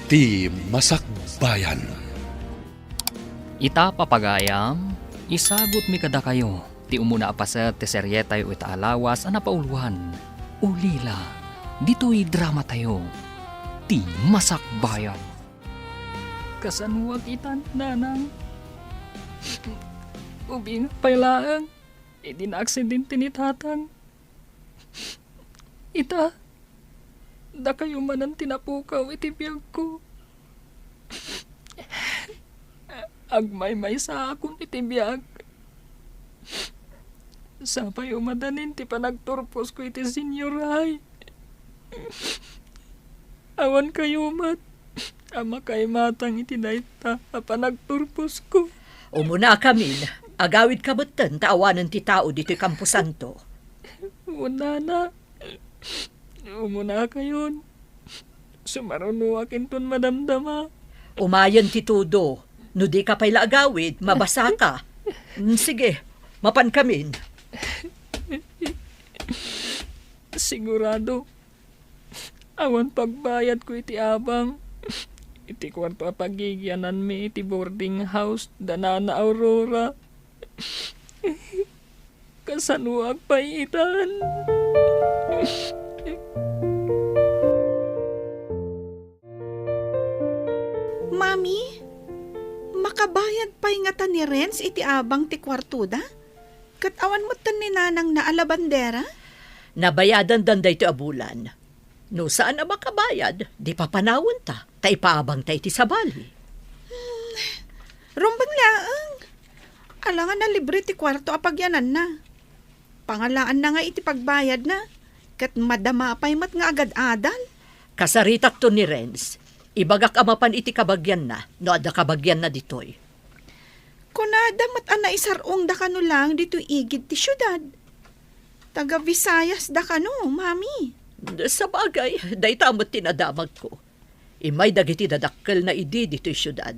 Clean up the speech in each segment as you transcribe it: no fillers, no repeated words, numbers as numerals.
Ti Masakbayan. Ita papagayam, isagot mi kada kayo. Ti umuna apaset ti seryetay o itaalawas ana pauluhan. Ulila, dito'y drama tayo. Ti Masakbayan. Kasanuwag itan, nanang. Ubing pailaang, hindi na aksidente ni tatang. Ita, da kayo man ang tinapukaw itibiyag ko. Agmay-may sa akong itibiyag. Sapay umadanin ti panagturpos ko iti senyoray. Awan kayo mat. Ama kay matang iti dayta a panagturpos ko. Umuna kamin, agawid kabutan taawanan ti tao dito'y Campo Santo. Una na. Umuna kayon. Sumarunuakin ton madamdama. Umayan ti tudo, no di ka pa'y agawid, mabasa ka. Sige, mapan kamin. Sigurado. Awan pagbayad ko iti abang. Iti kwarto a pagigyanan mi iti boarding house danana Aurora. Kasanuag pa itan. Mami, makabayad pa nga ta ni Renz iti abang ti kwartuda? Katawan mo tan ni nanang na alabandera? Nabayadan danday ti abulan. No saan na makabayad, di papanawon ta, taipaabang ta iti sabali. Rumbang laang. Alangan na libre ti kwarto apagyanan na. Pangalaan na nga iti pagbayad na. Kat madama pa'y mat nga agad-adal. Kasaritak to ni Renz, ibagak amapan iti kabagyan na, no ada kabagyan na ditoy. Kunada mat ana isarong da kano lang dito igid ti syudad. Taga Visayas da kano, mami. Sa bagay, day tamot tinadamag ko. Imay dagiti dadakkel na idi dito'y syudad.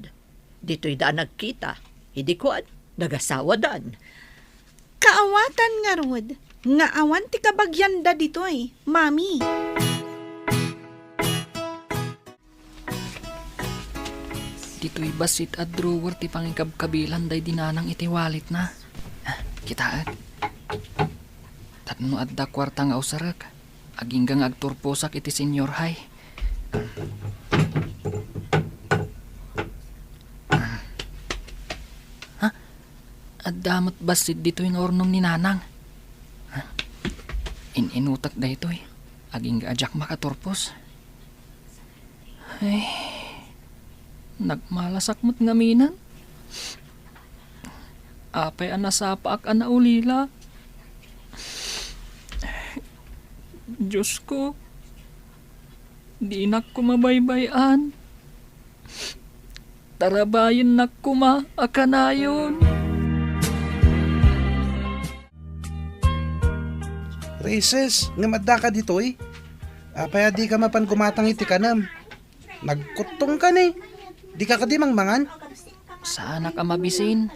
Dito'y daan nagkita, hindi ko nagasawa dan. Kaawatan nga rod, nga awan ti kabagyan da dito'y, mami. Dito'y basit at drawer ti pangikabkabilan day dinanang iti walit na. Kita Tatno adda kwarta nga usarak. Aginggang agturposak iti senyor hay. Addamat basit dito yung ornong ni nanang. Inutak da ito eh. Aging ajak makaturpos. Ay, nagmalasak mo't ngaminan. Apay anasapaak anaulila. Diyos ko, di nak kumabaybayan. Tarabayin nak kuma akanayon. Races, nga madda ka dito eh. Apaya di ka mapan gumatang iti kanam. Nagkutong ka ni. Di ka kadimang mangan. Sana ka mabisin.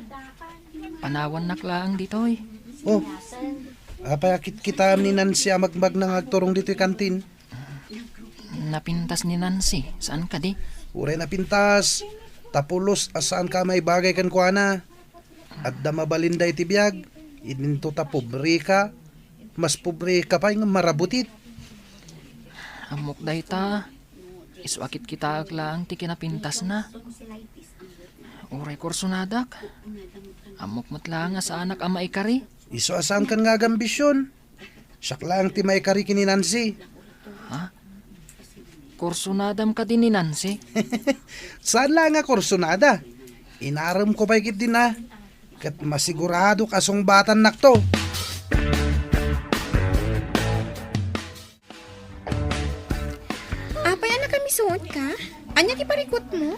Panawan naklaang dito eh. Oh, apaya kita ni Nancy magmag nang agturong dito kantin. Napintas ni Nancy. Saan ka di? Uray na pintas. Tapulos asaan ka may bagay kan kuana. At da mabalinda iti biyag. Ininto ta pobre ka. Mas pobre ka pa yung marabutit. Amok day ta. Iswakit kita aglaang ti kinapintas na. Uray korsunadak. Amok matla nga sa anak ama ikari. Iso asaan kan nga gambisyon. Siyak lang ti may kari kini Nancy. Ha? Korsunadam ka din ni Nancy? Saan lang nga korsunada? Inaram ko pa ikit din na. Kat masigurado kasong batan nakto. Apay anak kami suot ka? Anya ti parikot mo?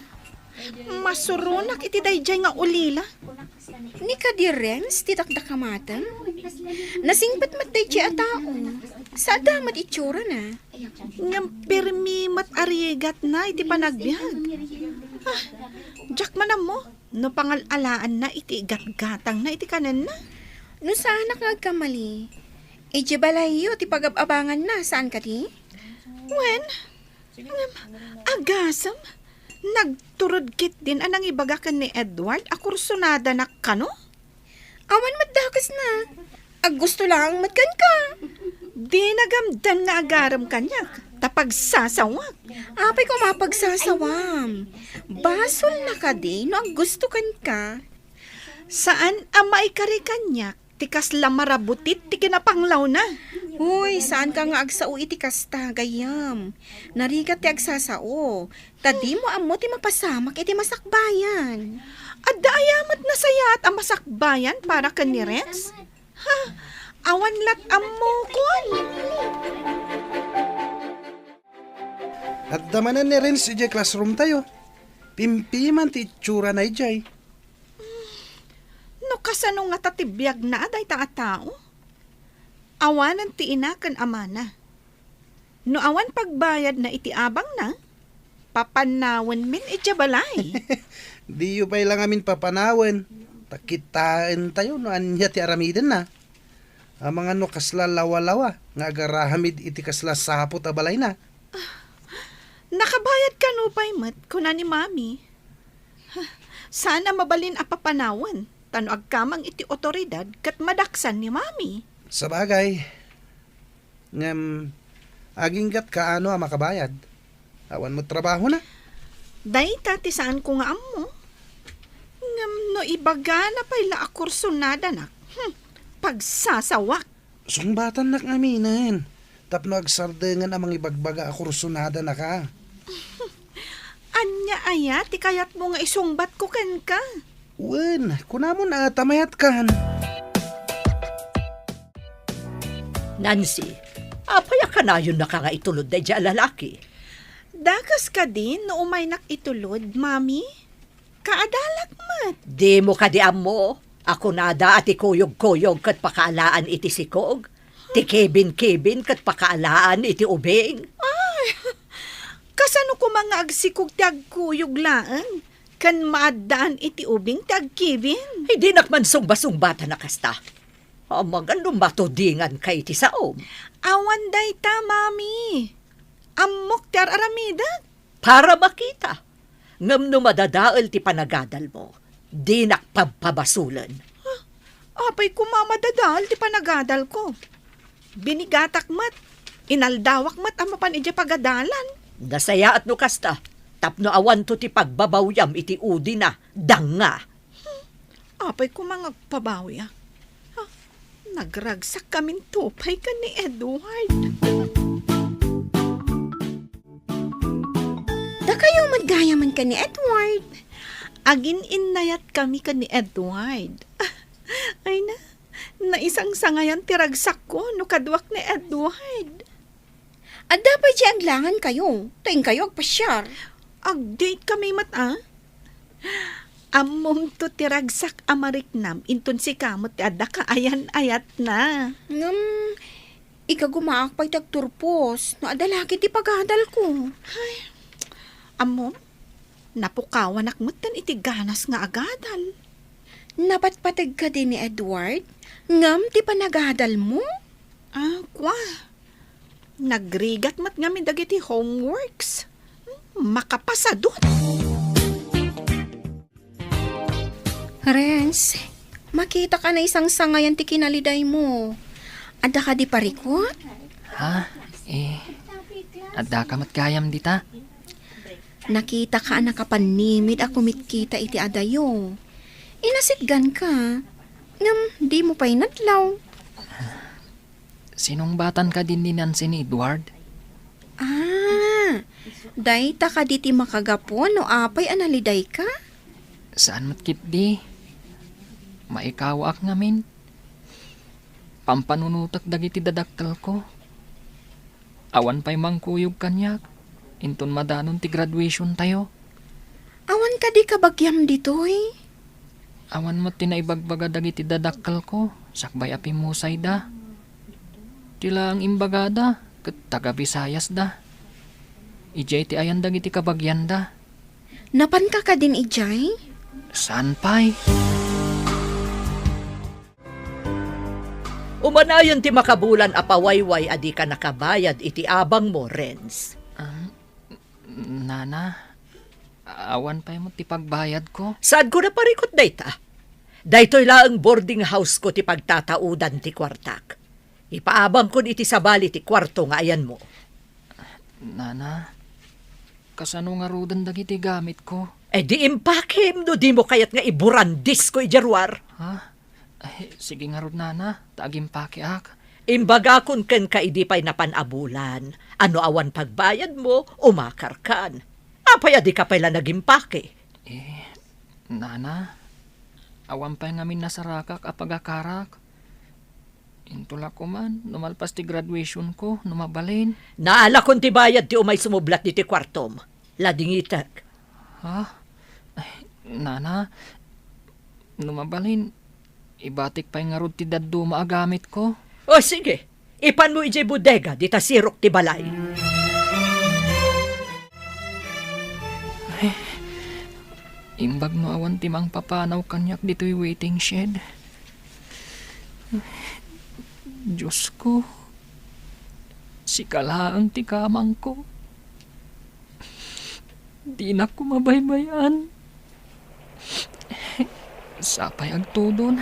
Masurunak iti dayjay nga ulila. Ni ka di Renz, titakdak kamatan? Nasingpat matday ti a tao. Sa damat itsura na. Ngam permi mat arigat na iti panagbiag. Jak manam mo, no pangalalaan na iti gatgatang na iti kanan na. No sana ka agkamali. E di balayo ti pagababangan na, saan ka di? Wen, agasam, Nagturod kit din anang ibagakan ni Edward, akursunada na kano? Awan maddakas na. Ag gusto lang matkan ka. Di nagamdan nga agaram kanyak, tapag sasawag. Apay ko mapagsasawam. Basol na ka di, no ang gusto kan ka. Saan ama ikari kanyak, tikas lamarabutit, ti kinapanglaw na. Uy, saan ka nga agsao iti kasta, gayam. Narigat ti agsasao. Tadi mo amo ti mapasamak iti masakbayan. Adda ayamat na sayat ang masakbayan para ka ni Renz? Ha, awan lat amukon. At damanan ni Renz ijay classroom tayo. Pimpiman ti itsura na ijay. No kasano nga tatibiyag na aday ta tao? Awanan ti inakan amana. No awan pagbayad na iti abang na, papanawan min iti balay. Di yu pa'y lang amin papanawan. Takitaan tayo no anya ti aramiden na. Ang mga no kasla lawa-lawa nga agarahamid iti kasla sapot a balay na. Nakabayad ka no pa'y mat, kuna ni mami. Sana mabalin a papanawan, tano agkamang iti otoridad kat madaksan ni mami. Sa bagay, aging gat kaano a makabayad. Awan mo trabaho na. Day tati saan ko nga amo. Ngam no ibaga na pa'y la akursunada na. Pagsasawak. Sungbatan nak aminin. Tapno agsardengan amang ibagbaga akursunada na ka. Anya aya, ti kayat mo nga isungbat ko ken ka. Wen, kunamon na tamayat kan. Nancy, apaya ka na yun na ka nga itulod na dyan lalaki. Dakas ka din no umay nak itulod, mami. Kaadalak mat. Di mo ka di amo. Ako nada at ikuyog-kuyog kat pakaalaan iti sikog. Ti kebin-kebin kat pakaalaan iti ubing. Kasano ko mga agsikog ti agkuyog laan? Kan maadaan iti ubing ti agkibin. Hindi nakman sumba-sumbata na kasta. Magandong matudingan kay ti saom. Awan day ta, mami. Amok ti aramida. Para makita. Ngam no madadaal ti panagadal mo. Di nakpabpabasulan. Apay ko mamadadal ti panagadal ko. Binigatak mat. Inaldawak mat ang mapanidya pagadalan. Nasaya at no kasta. Tapno awan to ti pagbabawyam iti udi na danga. Apay ko mga pabawi. Nagragsak kaming tupay ka ni Edward. Da kayo maggayaman ka ni Edward. Agin inayat kami ka ni Edward. Ay na isang sangayan tiragsak ko no kadwak ni Edward. At dapat siya aglangan kayo. Taing kayo agpasyar. Ag-date kami mata. Amom to tiragsak amariknam inton si kamot ti adda ka ayan-ayat na. Ngam, ikagumaak pa'y tagturpos. No adalaki ti pagadal ko. Amom, napukawan akmutan iti ganas nga agadal. Napatpatag ka din ni Edward? Ngam ti panagadal mo? Kwa. Nagrigat mat ngamin dagiti homeworks. Makapasadot. Renz, makita ka na isang sangayan ti kinaliday mo. Ada ka di parikot? Ha? Adda ka matkayam dita? Nakita ka nakapanimid ako mitkita iti adayo. Inasiggan ka. Ngam, di mo pa'y natlaw. Sinong batan ka din ni Nancy ni Edward? Dayta ka di ti makagapon no apay analiday ka? Saan matkit di? Maikawak ngamin. Pampanunutak dagiti dadaktal ko. Awan pa'y mangkuyog kanyak. Inton madanon ti graduation tayo. Awan ka di kabagyam ditoy. Awan mo tinaibagbaga dagiti dadaktal ko. Sakbay api musay da. Tila ang imbagada. Kat taga Visayas da. Ijay ti ayan dagiti kabagyan da. Napan ka din ijay? Saan pa'y? Umanayon ti makabulan apawayway adi ka nakabayad iti abang mo, Renz. Nana, Awan pa mo ti pagbayad ko. Saan ko na parikot dayta? Daytoy laang boarding house ko ti pagtataudan ti kwartak. Ipaabang ko iti sabali ti kwarto nga ayan mo. Nana, kasano nga rudan dagiti gamit ko? Di impakim no di mo kayat nga iburandis ko ijarwar. Ha? Ay, sige nga rod, Nana. Tagim pakiak. Imbaga kun ken ka idi pay napanabulan. Ano awan pagbayad mo, umakar kan. Apay adi ka pala nagimpake. Nana, awan pa ngamin nasarakak apagakarak. Intula ko man, numalpas ti graduation ko, numabalin. Naala kon ti bayad ti umay sumublat di ti kwartom. Ladingitak. Ha? Ay, Nana, numabalin, ibatik pa nga rod ti daddo maagamit ko. O sige, ipan mo ije bodega di ta sirok ti balay. Imbag no awan timang papanaw kanyak dito'y waiting shed. Diyos ko, si kalaang ti kamang ko. Di na ko mabaybayan. Sapay agtudon.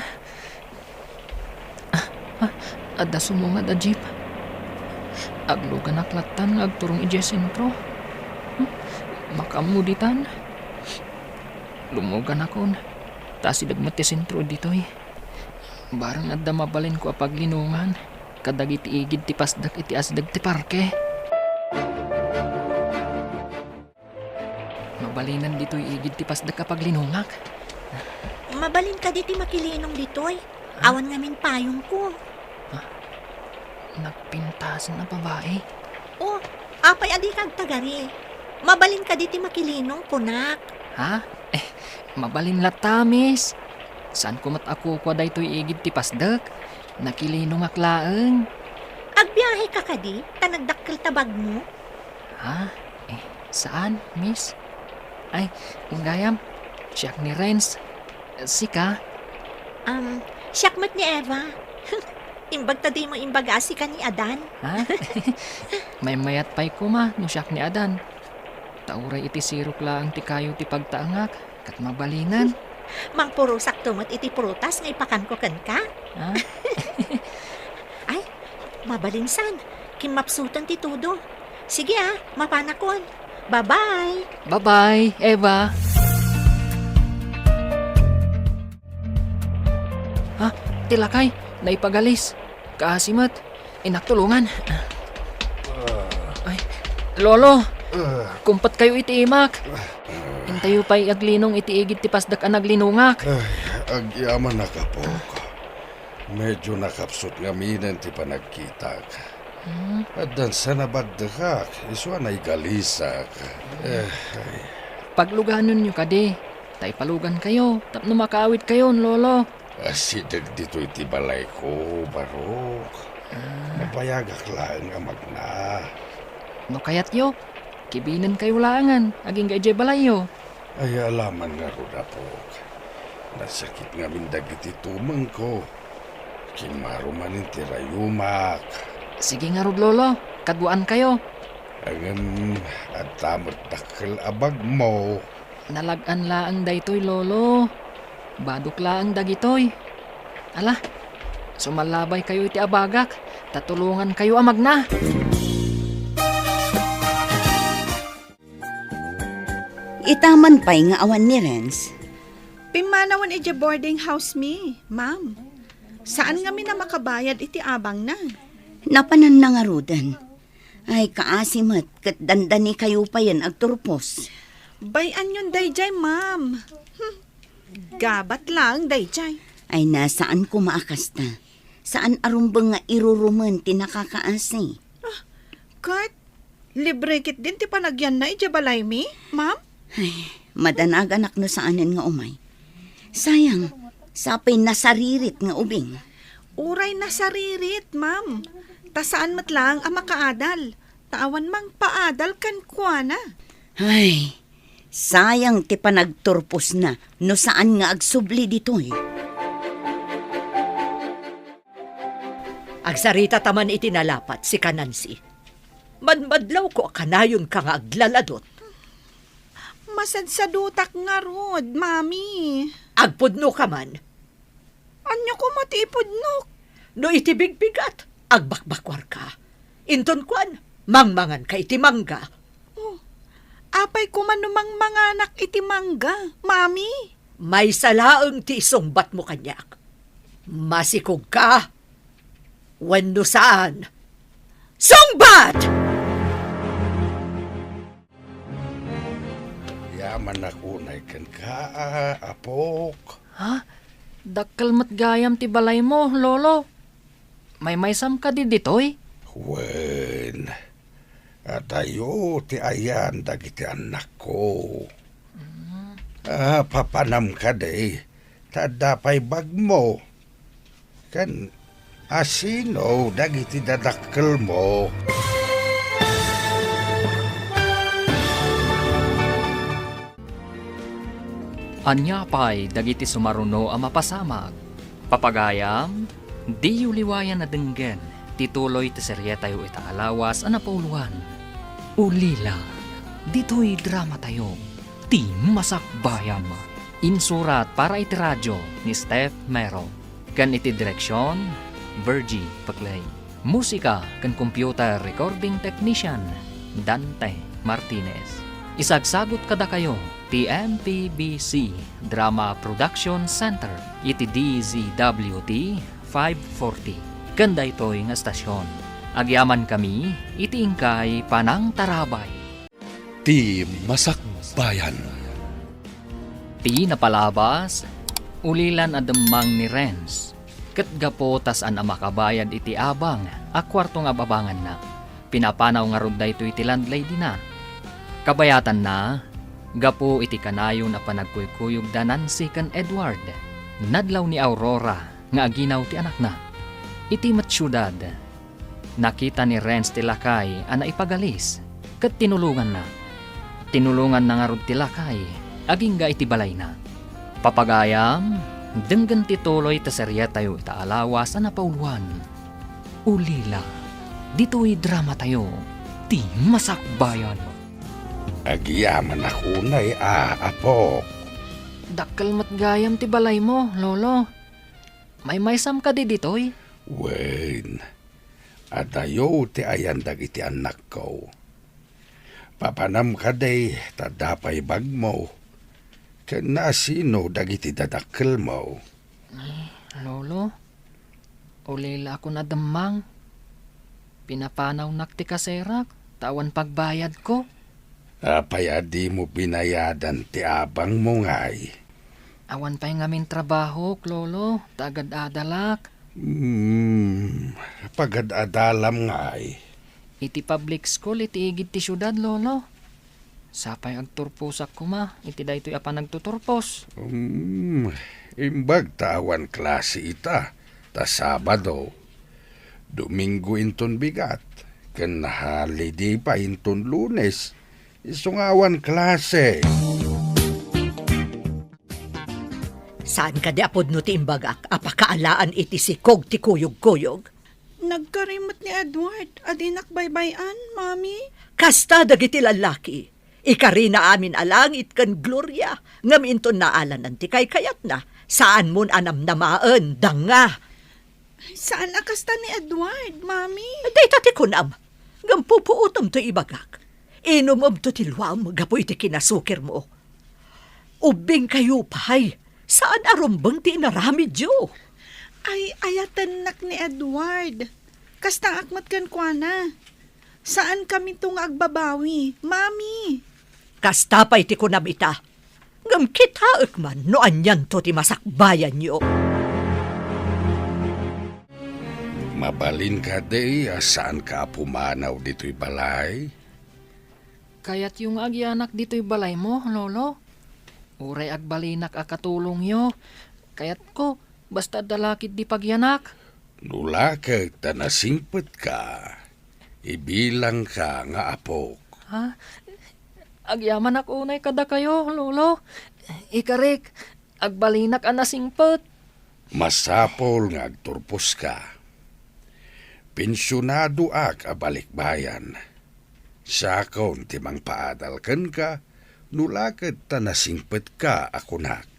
Adda sumungad a jeep. Aglugan aklatan agturong ije sentro. Makamuditan. Lumugan akon. Tas idagmat ti sentro ditoy. Barang adda mabalin ko apag linungan. Kadag iti igid ti pasdak iti asdag ti parke. Mabalinan ditoy igid ti pasdak apag linungak. Mabalin ka diti makilinong ditoy. Awan ngamin payong ko. Nagpintasan na babae. Oh, apay adi kag tagari. Mabalin ka diti makilinong punak. Ha? Mabalin latamis. Saan ko mat ako kwa daytoy igid ti pasdak? Nakilinong aklaeng. Agbiyahe ka kadi, tanagdakkel tabag mo. Ha? Saan, miss? Ay, gayam. Siyak ni Renz. Sika? Siyakmat ni Eva. Imbag tadi mo imbagasi ka ni Adan. Ha? May mayat pa'y kuma no siyak ni Adan. Tauray iti sirok lang ti kayo ti pagtaangak kat mabalinan. Mang puro saktumot iti prutas nga ipakan ko ken ka. Ha? Ay, mabalinsan. Kimapsutan ti tudo. Sige mapanakon. Bye-bye. Bye-bye, Eva. Ha? Tilakay, naipagalis. Kaasimat, inaktulungan. Ay, Lolo, kumpat kayo iti imak. Intayo pa'y aglinong iti igid ti pasdak ang naglinungak. Agyaman na kapok. Medyo nakapsot nga minen ti panagkitag. At dan sa nabadakak, iswa na igalisak. Pagluganon nyo kadi, tay palugan kayo, tapno makaawit kayo, Lolo. Asidag dito iti balay ko, Barok. Napayagak lang nga magna. No kayat yo, kibinan kayo langan, aging gayjay balayo. Ay alaman nga roda po. Nasakit nga mindag iti tumang ko. Kimarumanin ti rayumak. Sige nga rod, Lolo, kadwaan kayo. Angan at tamot dakkel abag mo. Nalagan laang daytoy, Lolo. Badok laang dagitoy. Ala, sumalabay kayo iti abagak, tatulungan kayo amag na. Itaman pa'y nga awan ni Renz. Pimanawan iti boarding house mi, ma'am. Saan nga mi na makabayad iti abang na? Napanan na nga rudan. Ay kaasimat, kat dandani kayo pa yan agturpos. Bayan yun dayjay, ma'am. Gabat lang dayjay. Ay nasaan ko maakasta? Saan arumbang nga iruruman ti nakakaasi? Kat, libre kit din ti panagyan na iti balay mi, ma'am? Ay, madanag anak no saanan nga umay. Sayang, sapay nasaririt nga ubing. Uray na saririt, ma'am. Ta saan matlang ang makaadal? Tawan mang paadal kan kuana. Ay, sayang ti panagturpos na no saan nga agsubli ditoy. Agsarita taman itinalapat si Kanansi. Madmadlaw ko kanayon ka nga aglaladot. masad sa dutak nga rod, mami. Agpudno ka man. Anyo ko matipudnok. No itibigbigat, agbakbakwar ka. Inton kwan, mangmangan ka iti mangga. Apay ko manumang mga anak iti mangga, mami. May salaang ti isungbat mo kanyak. Masikog ka. Wenno saan? Sungbat! Yaman ako na ikan ka, apok. Ha? Dakkel mat gayam ti balay mo, lolo. May maysam ka di ditoy? Wen, at ayo ti ayan dagiti anak ko. Papanam ka day, tadapay bag mo. Kan asino dagiti dadakkel mo. Anya pa'y dagiti sumaruno a mapasamag. Papagayam, di yuliwayan na denggen, tituloy ti seryeta yu itaalawas a napauluan. Ulila, dito'y drama tayo, ti masakbayam. Insurat para iti radyo ni Steph Mero. Kan iti direksyon, Virgie Paclay. Musika kan computer recording technician, Dante Martinez. Isagsagot kada kayo, ti MPBC Drama Production Center, iti DZWT 540. Kanda ito'y nga stasyon. Agyaman kami, iti ingkay Panang Tarabay. Ti Masakbayan. Ti napalabas, ulilan ademang ni Renz. Ket gapo tas an makabayad iti abang, akwarto nga babangan na. Pinapanaw nga rod dayto iti landlady na. Kabayatan na, gapo iti kanayon na panagkuykuyog da Nancy kan Edward. Nadlaw ni Aurora, nga aginaw ti anak na. Iti matsyudad, nakita ni Renz ti lakay ana ipagalis, ket tinulungan na. Tinulungan na nga rod ti lakay, aging ga iti balay na. Papagayam, denggan tituloy ta serya tayo itaalawas na napauluan. Ulila, dito'y drama tayo, ti masakbayan. Agyaman ako na apok. Dakkel mat gayam ti balay mo, lolo. May maysam ka di dito'y? Wen, at ayo ti ayan dagiti anak ko. Papanam ka day, tadapay bag mo. Ken nasino dagiti dadakkel mo. Lolo, ulila ako na damang. Pinapanaw nak ti kaserak, tawan pagbayad ko. Apayadi mo binayadan ti abang mo ngay. Awan pa'y ngamin trabaho, lolo, tagad adalak. Pagad-adalam ngay. Iti public school, iti igid ti syudad, lolo. Sapay agturpusak ko ma, iti daytoy apa nagtuturpos. Imbag tawan klase ita, ta Sabado. Domingo inton bigat, ken holiday pa inton Lunes. Isungawan klase. Saan ka di apod no ti imbagak? Apakaalaan iti sikog ti kuyog-kuyog? Nagkarimot ni Edward, adinak baybayan, mami. Kasta dagiti lalaki. Ikarina amin alangit kan Gloria. Ngam inton naalanan ti kay kayat na. Saan mon anam namaan, danga. Saan akasta ni Edward, mami? Dayta ti kunam. Ngam pupuutom to ibagak. Inumom to tilwam, gapoy ti kinasukir mo. Ubing kayo pahay, saan arumbang ti inaramid yo? Ay, ayatan nak ni Edward. Kastang akmat kan kuana. Saan kami itong agbabawi, mami? Kasta pa'y ti kunam ita. Ngam kita man, no anyan to ti masakbayan yo. Mabalin ka day, saan ka pumanaw dito'y balay? Kaya't yung agyanak dito'y balay mo, lolo. Uray agbalinak akatulong yo. Kaya't ko, basta dalakit di pagyanak. Nula ka, tanasingpet ka. Ibilang ka nga apok. Ha? Agyaman ak unay kada kayo, lolo. Ikarik, agbalinak anasingpet. Masapol nga agturpos ka. Pensyonado ak abalikbayan. Sakon timang paadal ken ka, Nulakad ta nasingpet ka, ako nak.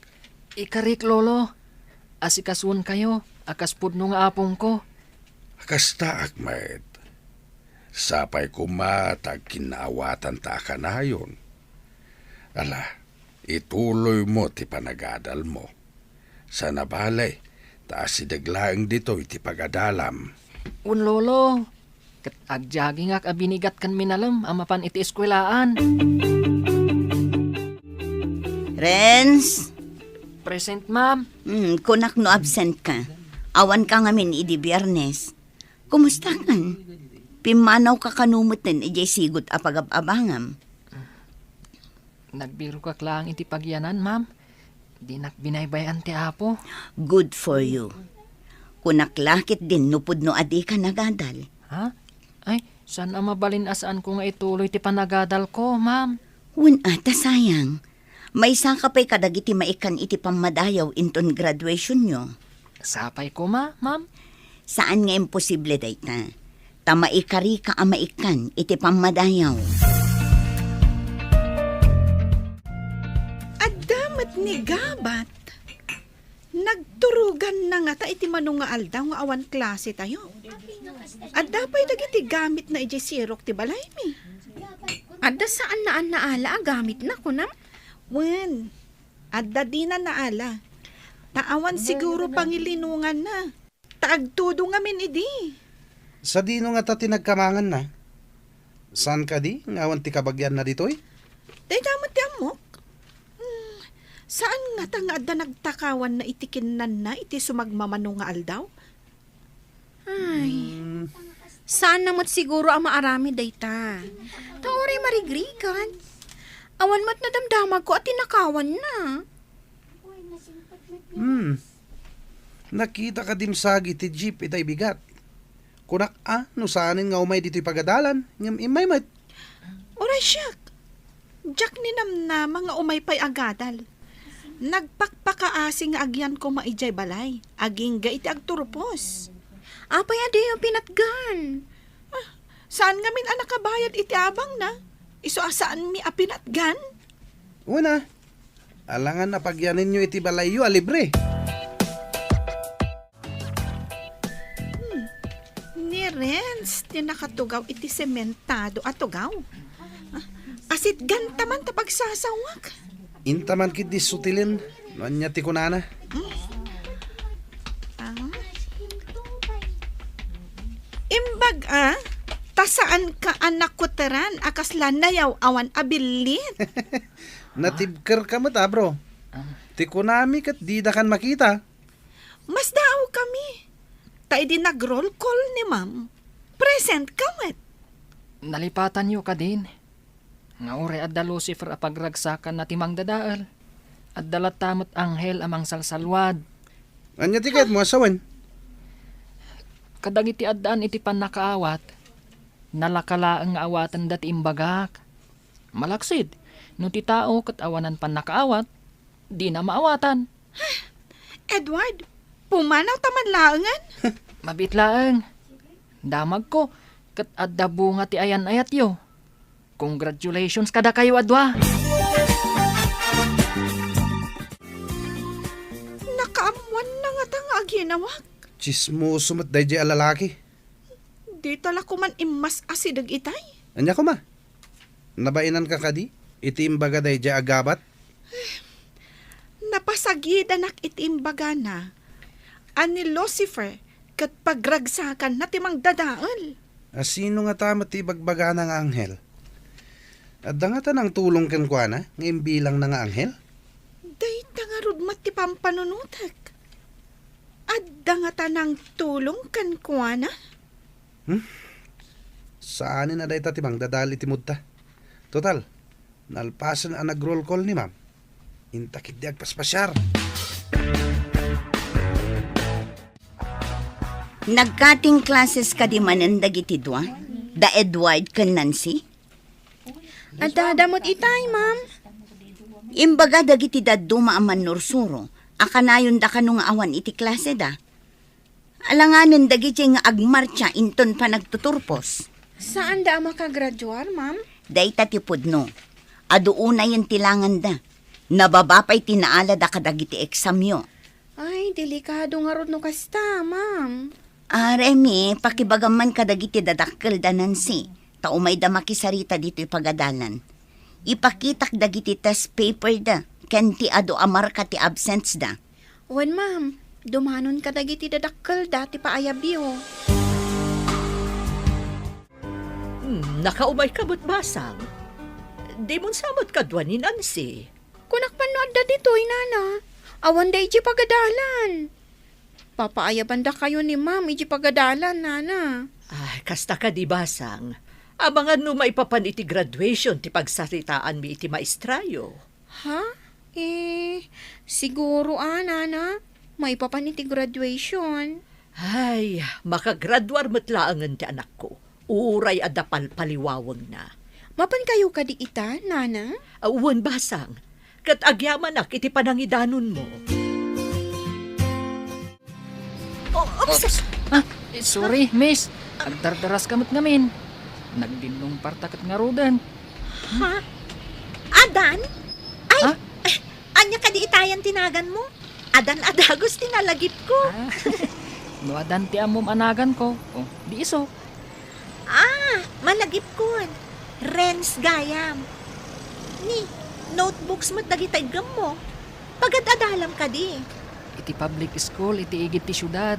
Ikarik, lolo. Asikasuan kayo. Akas pudno nga apong ko. Kasta akmet. Sapay ko matag kinaawatan ta kanayon. Ala, ituloy mo ti panagadal mo. Sa nabalay, taas si daglaang dito iti pagadalam. Un lolo. Kat agjagi nga abinigat kan minalam amapan iti eskwelaan. Renz, Present, ma'am. kunak no absent ka. Awan ka ngamin idi biyernes. Kumusta kan? Pimanaw ka kanumot din ijay sigot apagababangam. Nagbiro ka lang iti pagyanan, ma'am. Di nakbinaybayan ti apo. Good for you. Kunak lakit din nupod no adi ka nagadal. Ha? Ay, saan ang mabalin asaan ko nga ituloy ti panagadal ko, ma'am? Wun ata sayang. May isa ka pa'y kadagiti maikan iti pamadayaw inton graduation nyo. Sapay ko, ma'am. Saan nga imposible dayta? Tamaikari ka amaikan iti pamadayaw. Adamat ni Gabat. Nagturugan na nga ta iti manong nga aldaw nga awan klase tayo. Adda pa'y dagiti gamit na iti sirok ti balay mi. Adda saan naan naala gamit na ko na? Wen, adda di na naala. Taawan siguro pangilinungan na. Taagtudo nga min idi. Sa dino nga ta tinagkamangan na. Saan ka di? Ngawan ti kabagyan na ditoy? Day damot ti amok. Saan nga ta nga adda nagtakawan na itikinan na iti sumagmamano nga aldaw? Ay, saan namot siguro ang maarami dayta? Taori marigrigan. Awan mat na damdamag ko at tinakawan na. Nakita ka dimsagi ti jeep itay bigat. Kunak no saanin nga umay dito'y pagadalan. Ngam imay mat. Oray siyak. Jack ni na mga umaypay agadal. Nagpakpakaasi nga agyan ko maijay balay. Aging ga iti agturpos. Apay adi yung pinatgan. Saan nga min anak kabayad iti abang na? Iso asaan mi apinatgan? Una, alangan na pagyanin nyo iti balayo alibre. Ni Renz, tinakatugaw iti sementado at tugaw. Asit gantaman ta pagsasawak. Intaman kit di sutilin. Nanya ti kunana. Imbag tasaan ka anak ko teran akas lanayaw awan abilit. Natibker ka mata bro. Ti kunami kat di da kan makita. Mas daaw kami. Tayo din nag-roll call ni ma'am. Present ka met. Nalipatan niyo ka din. Nga ure adda Lucifer apagragsakan na timang dadaal. At dalatamot anghel amang salsalwad. Anya tiket mo asawan? Kadagiti addaan iti panakaawat. Nalakalaang nga awatan dati imbagak. Malaksid, no ti tao kat awanan panakaawat, di na maawatan. Edward, pumanaw taman laangan? Mabitlaang. Damag ko, kat adda bunga ti ayan ayat yo. Congratulations kada kayo adwa. Nakaamuan na nga tang aginawak. Chismoso mat day jay alalaki. Di tala ko man imas asidag itay. Anya ko ma? Nabainan ka kadi? Itimbaga day jay agabat? Napasagid anak itimbaga na. Ani Lucifer, kat pagragsakan na timang dadaal. Sino nga tama ti bagbaga ng anghel? At nga tanang tulong kan kwa na, ngayon bilang na nga anghel? Day tangarod mati pampanunutak. At nga tanang tulong kan kwa na. Saanin na day tatimang dadali timod ta? Total, nalpasan ang nag-roll call ni ma'am. Intakit di agpaspasyar. Nagkating classes ka di manandag iti dwa? Da Edward kan Nancy? Adda damot itay, ma'am. Imbaga dagiti daddo maaman nursuro. Akanayon da kanong awan iti klase da. Alanganan dagiti nga agmarcha inton pa nagtuturpos. Saan da makagraduar, ma'am? Day tatipod no. Aduuna yung tilangan da. Nababapay tinaala da kadagiti eksamyo. Ay, delikado nga ron no kasta, ma'am. Remy, pakibagaman kadagiti dadakkel da Nancy. Taumay da makisarita dito ipagadalan. Ipakitak dagiti test paper da. Ken ti adu amar ka ti absence da. Wan, ma'am. Dumanon ka dagiti dadakkel dati paayabyo. Nakaumay kabot basang. Di mon samot kadwa ni Nancy. Kunak panood da dito'y, nana. Awan da iji pagadalan. Papaayaban da kayo ni ma'am iji pagadalan, nana. Ay, kasta ka di basang. Abangan no maipapan iti graduation ti pagsaritaan mi iti maestrayo. Ha? Siguro, nana. May papaniti graduation. Ay, makagraduar matlaangan ti anak ko. Uray adapal paliwawang na. Mapan kayo kadi ita, nana? Uwan basang. Kat agyaman ak iti panangidanon mo. Sorry, miss. Agdardaras kamot ngamin. Nagdinong partakat nga rodan. Ha? Adan? Ay, Ha? anya ka di itayan tinagan mo? Adan adagos tinalagip ko. Nuadan ti amom anagan ko. Oh, di iso. Malagip ko. Renz gayam. Ni, notebooks mo't dagitay gam mo. Pagad-adalam ka di. Iti public school, iti igit ti syudad.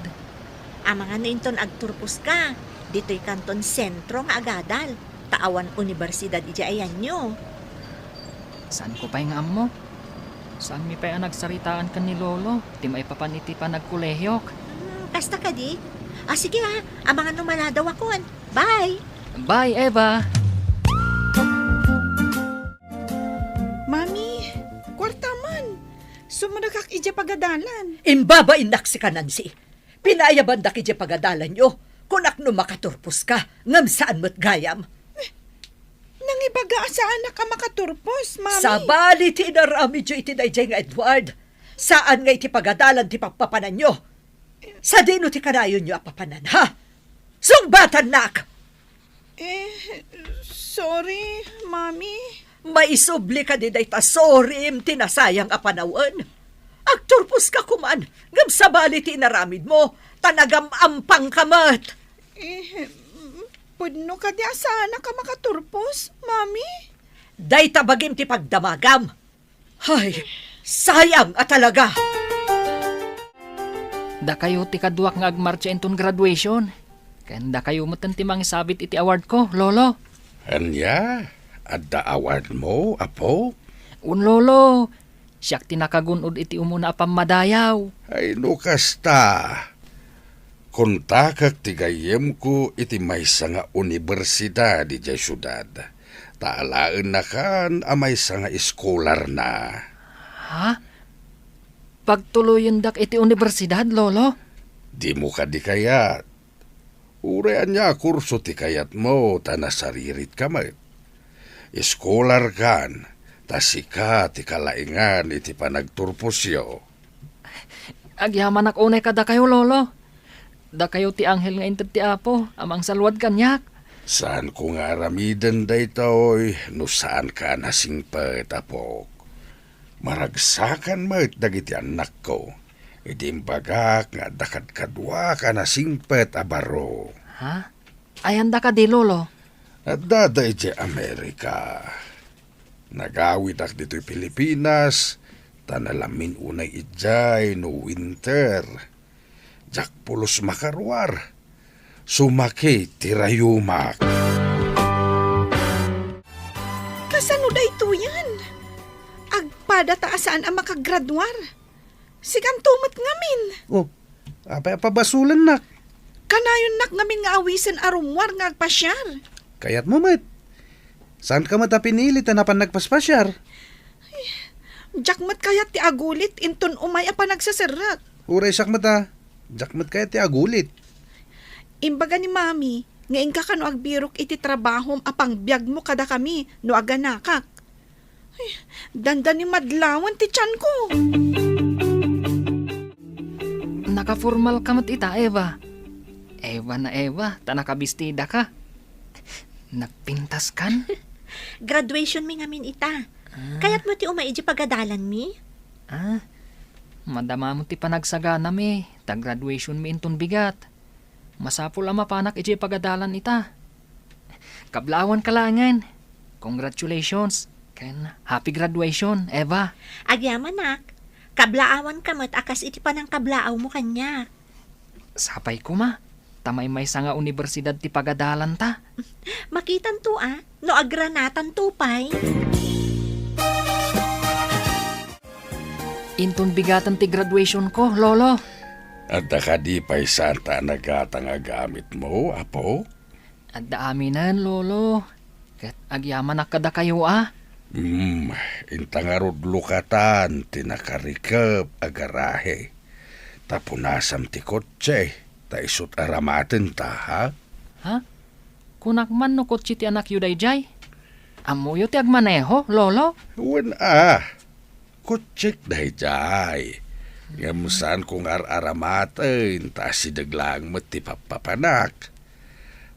Mga nainton agturpos ka. Dito'y kanton sentro nga agadal. Taawan universidad ija ayan nyo. Saan ko pa'y nga mo? Saan mi pa'y nagsaritaan ka ni Lolo? Ti maipapaniti pa nagkolehyok. Kasta ka di. Sige mga numaladaw akon. Bye! Bye, Eva! Mami, kwarta man. Sumunagak ija pagadalan. Imbabain nak si ka, Nancy. Pinayaban da kiti pagadalan nyo. Kunak no makaturpos ka, ngam saan mo't gayam. Nangibaga saan na ka makaturpos, mami? Sabali ti inarami dyo iti dayjay nga Edward. Saan nga iti pagadalan ti pagpapanan nyo? Sa dino ti kanayon nyo apapanan, ha? Sungbatan nak! Sorry, mami. Maisubli ka di day ta sorry im tinasayang apanawan. Agturpos ka kuman, ngam sabali ti inaramid mo, tanagam ampang kamat. Pudno ka di asana ka makaturpos, mami? Day tabagim ti pagdamagam. Hay, sayang at talaga. Da kayo ti kaduak nga agmarcha inton graduation. Kanda kayo mo ti sabit iti award ko, Lolo. Anya? Adda award mo, apo? Un Lolo, siyak tinakagunod iti umuna apam madayaw. Ay no kasta. Kontakak ti gayem ko iti maysa nga universidad di jay syudad. Taalaan na kan amay nga iskolar na. Ha? Pagtuloyin dak iti universidad, Lolo? Di mo ka di kayat. Urayan niya kurso ti kayat mo, tanasaririt ka may. Iskolar kan, tasika ti kalaingan iti panagturposyo. Agyaman ak unay kada kayo, Lolo. Da kayo ti anghel nga inted ti apo, amang salwad kanyak. Saan ko nga aramidan da ito'y, no saan ka nasingpet, apok. Maragsakan mo dagiti anak ko. Idimbagak nga dakat kadwa ka nasingpet abaro. Ha? Ayanda ka di, Lolo. At daday di Amerika. Nagawid ak dito'y Pilipinas, tanalamin unay ijay no winter. Jak pulos makarwar. Sumaki tirayumak. Kasano da ito yan? Agpada taasaan ang makagraduar. Sigang tumot ngamin. Oh, apay-apabasulan nak. Kanayon nak ngamin nga awisan arumwar nga agpasyar. Kayat mo, mat. Saan ka mata pinili tanapan nagpaspasyar? Jakmat kayat ti agulit inton umay apa nagsasarak. Uray sak mata. Jakmat kayat ti agulit. Imbaga ni mami, ngayon ka no agbirok iti trabahom apang biyag mo kada kami no aganakak. Ay, dandan ni madlawan ti tiyan ko. Nakaformal kamat ita, Eva. Eva na Eva, tanakabistida ka. Nagpintas kan? Graduation mi ngamin ita. Kaya't mo ti umay iti pagadalan mi? Madama mo ti panagsagana mi. Tag-graduation mi inton bigat. Masapul ang mapanak iti pagadalan ita. Kablawan kalangan. Congratulations. Ken happy graduation, Eva. Agyaman nak. Kablaawan ka mo't akas iti pa ng kablaaw mo kanya. Sapay ko ma. Tamay may nga universidad ti pagadalan ta. Makitan to no agranatan to pay. Inton bigatan ti graduation ko, lolo. At di pa'y santa nagatang agamit mo, apo? At daaminan, lolo. Ket agyaman na kada kayo Intangarod lukatan, tinakarikap, agarahe. Tapunasam ti kotse, taisot aramatin ta, ha? Ha? Kunak man no kotsi ti anak yu dayjay. Amuyo ti agmaneho, lolo. Wen kutsik dayjay. Ngamusan kung aramatin, ta sidaglang mati papapanak.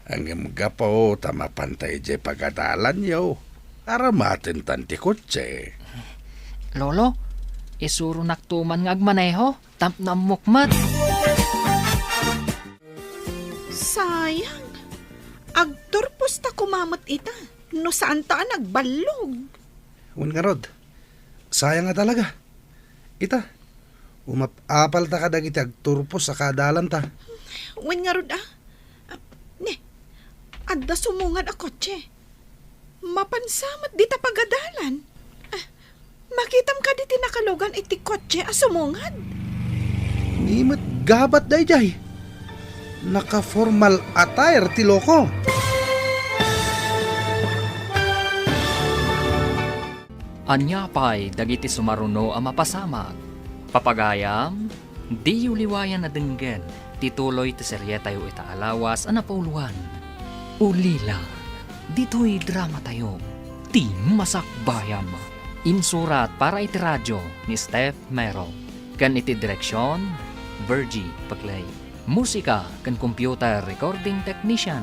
Ang gapo, tamapantay jay pagadalan yo. Aramatin tanti kotse. Lolo, isuro naktuman nga agmaneho, tamp na mukmat. Sayang. Agturpos ta kumamot ita. No saan ta nagbalog. Wen nga rod, sayang nga talaga. Ita, umapapal ta ka dagiti agturpos sa kadalan ta. Wen nga rod adda sumungad a kotse. Mapansamat di ta pagadalan. Makitam ka di tinakalugan iti kotse a sumungad. Nimit gabat dayjay. Naka-formal attire ti loko. Anya pa'y dagiti sumaruno ang mapasamag. Papagayam, di yuliwayan na denggen, tituloy ti seryetayo itaalawas ang napauluan. Ulila, dito'y drama tayo, ti masakbayam. Insurat para iti radyo ni Steph Mero. Kan iti direksyon, Virgie Paglay. Musika kan computer recording technician,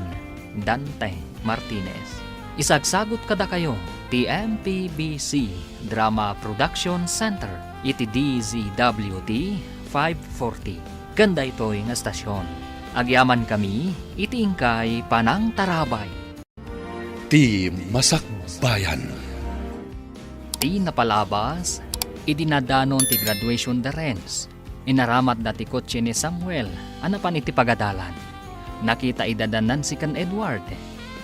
Dante Martinez. Isagsagot kada kayo, ti MPBC Drama Production Center, iti DZWD 540. Ganda ito'y nga stasyon. Agyaman kami, iti ingkay Panang Tarabay. Ti Masakbayan. Ti napalabas, idinadanon ti graduation darens. Inaramat dati kotse ni Samuel, anapan iti pagadalan. Nakita idadanan si kan Edward,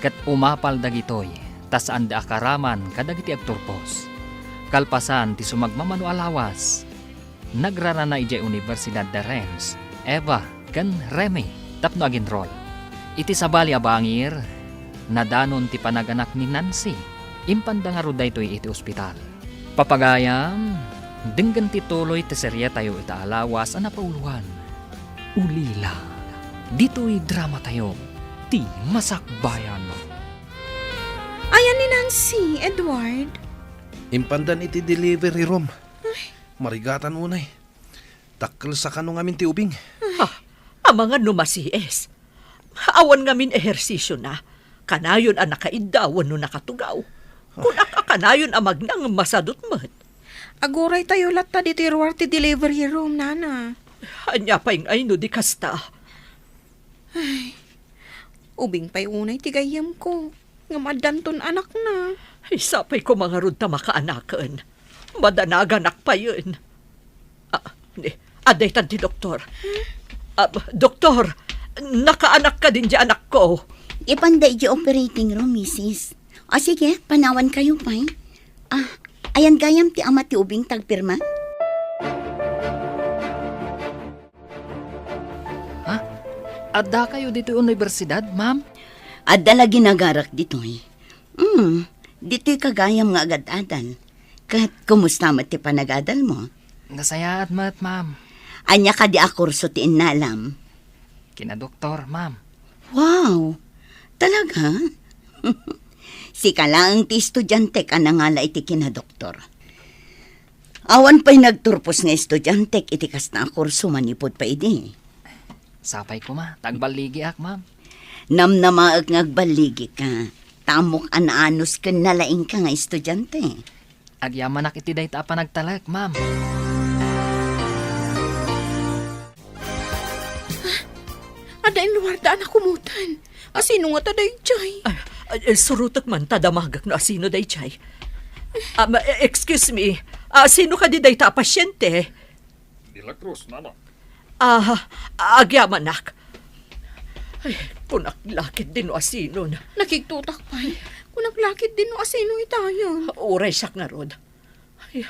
kat umapal dagitoy, tas anda akaraman kadagiti agturpos. Kalpasan ti sumagmamano alawas. Nagrarana ijay Universidad darens, Eva, kan Remy, tapno aginrol. Iti sabali abangir, nadanon ti panaganak ni Nancy, impanda nga ruday to'y iti ospital. Papagayam, denggan ti tuloy ti serye tayo itaalawas ang napauluhan. Ulila, dito'y drama tayo, ti masakbayan. Ayan ni Nancy, Edward. Impandan iti delivery room. Marigatan unay. Takkel sa kanong amin ti ubing. Ang mga numasies. Awan ngamin ehersisyo na. Kanayon ang nakaidawan no nakatugaw. Kung kanayon ang magnang masadot mat. Aguray tayo latta dito iruar ti delivery room, nana. Anya pa yung ay no di kasta. Ubing pa'y unay tigayam ko. Nga madanton anak na. Isapay ko mga rod ta makaanakan. Madanaganak pa yun. Aday tan ti doktor. Doktor, nakaanak ka din di anak ko. Ipanday di operating room, misis. O sige, panawan kayo pa. Ayan gayam ti ama ti ubing tagpirma. Ha? Adda kayo dito universidad, ma'am? Adda lagi nagarak dito'y. Dito'y kagayam nga agad-adal. Kat kumusta mo ti panagadal mo? Nasaya at mat, ma'am. Anya ka di akurso ti inalam. Kina doktor, ma'am. Wow! Talaga? Si lang ti estudyante ka na nga la iti kinadoktor. Awan pa'y nagturpos nga estudyante iti kas na akurso manipod pa idi. Sapay ko ma, tagbaligi ak, ma'am. Namnamaag ngagbaligi ka. tamok anaanos ken nalaing ka nga estudyante. Agyaman nak iti dayta pa nagtalak, ma'am. Adain luwardaan ako mutan. Asino nga taday, Chay? Surutok man tadamagak no asino day chay. Excuse me, sino ka di day ta pasyente? Dilagros, nana. Agyaman nak. Ay, kunaklakit din no asino na. Nakigtutak pa'y. Kung naglakit din no asino itayo. Uray siya nga rod. Ay,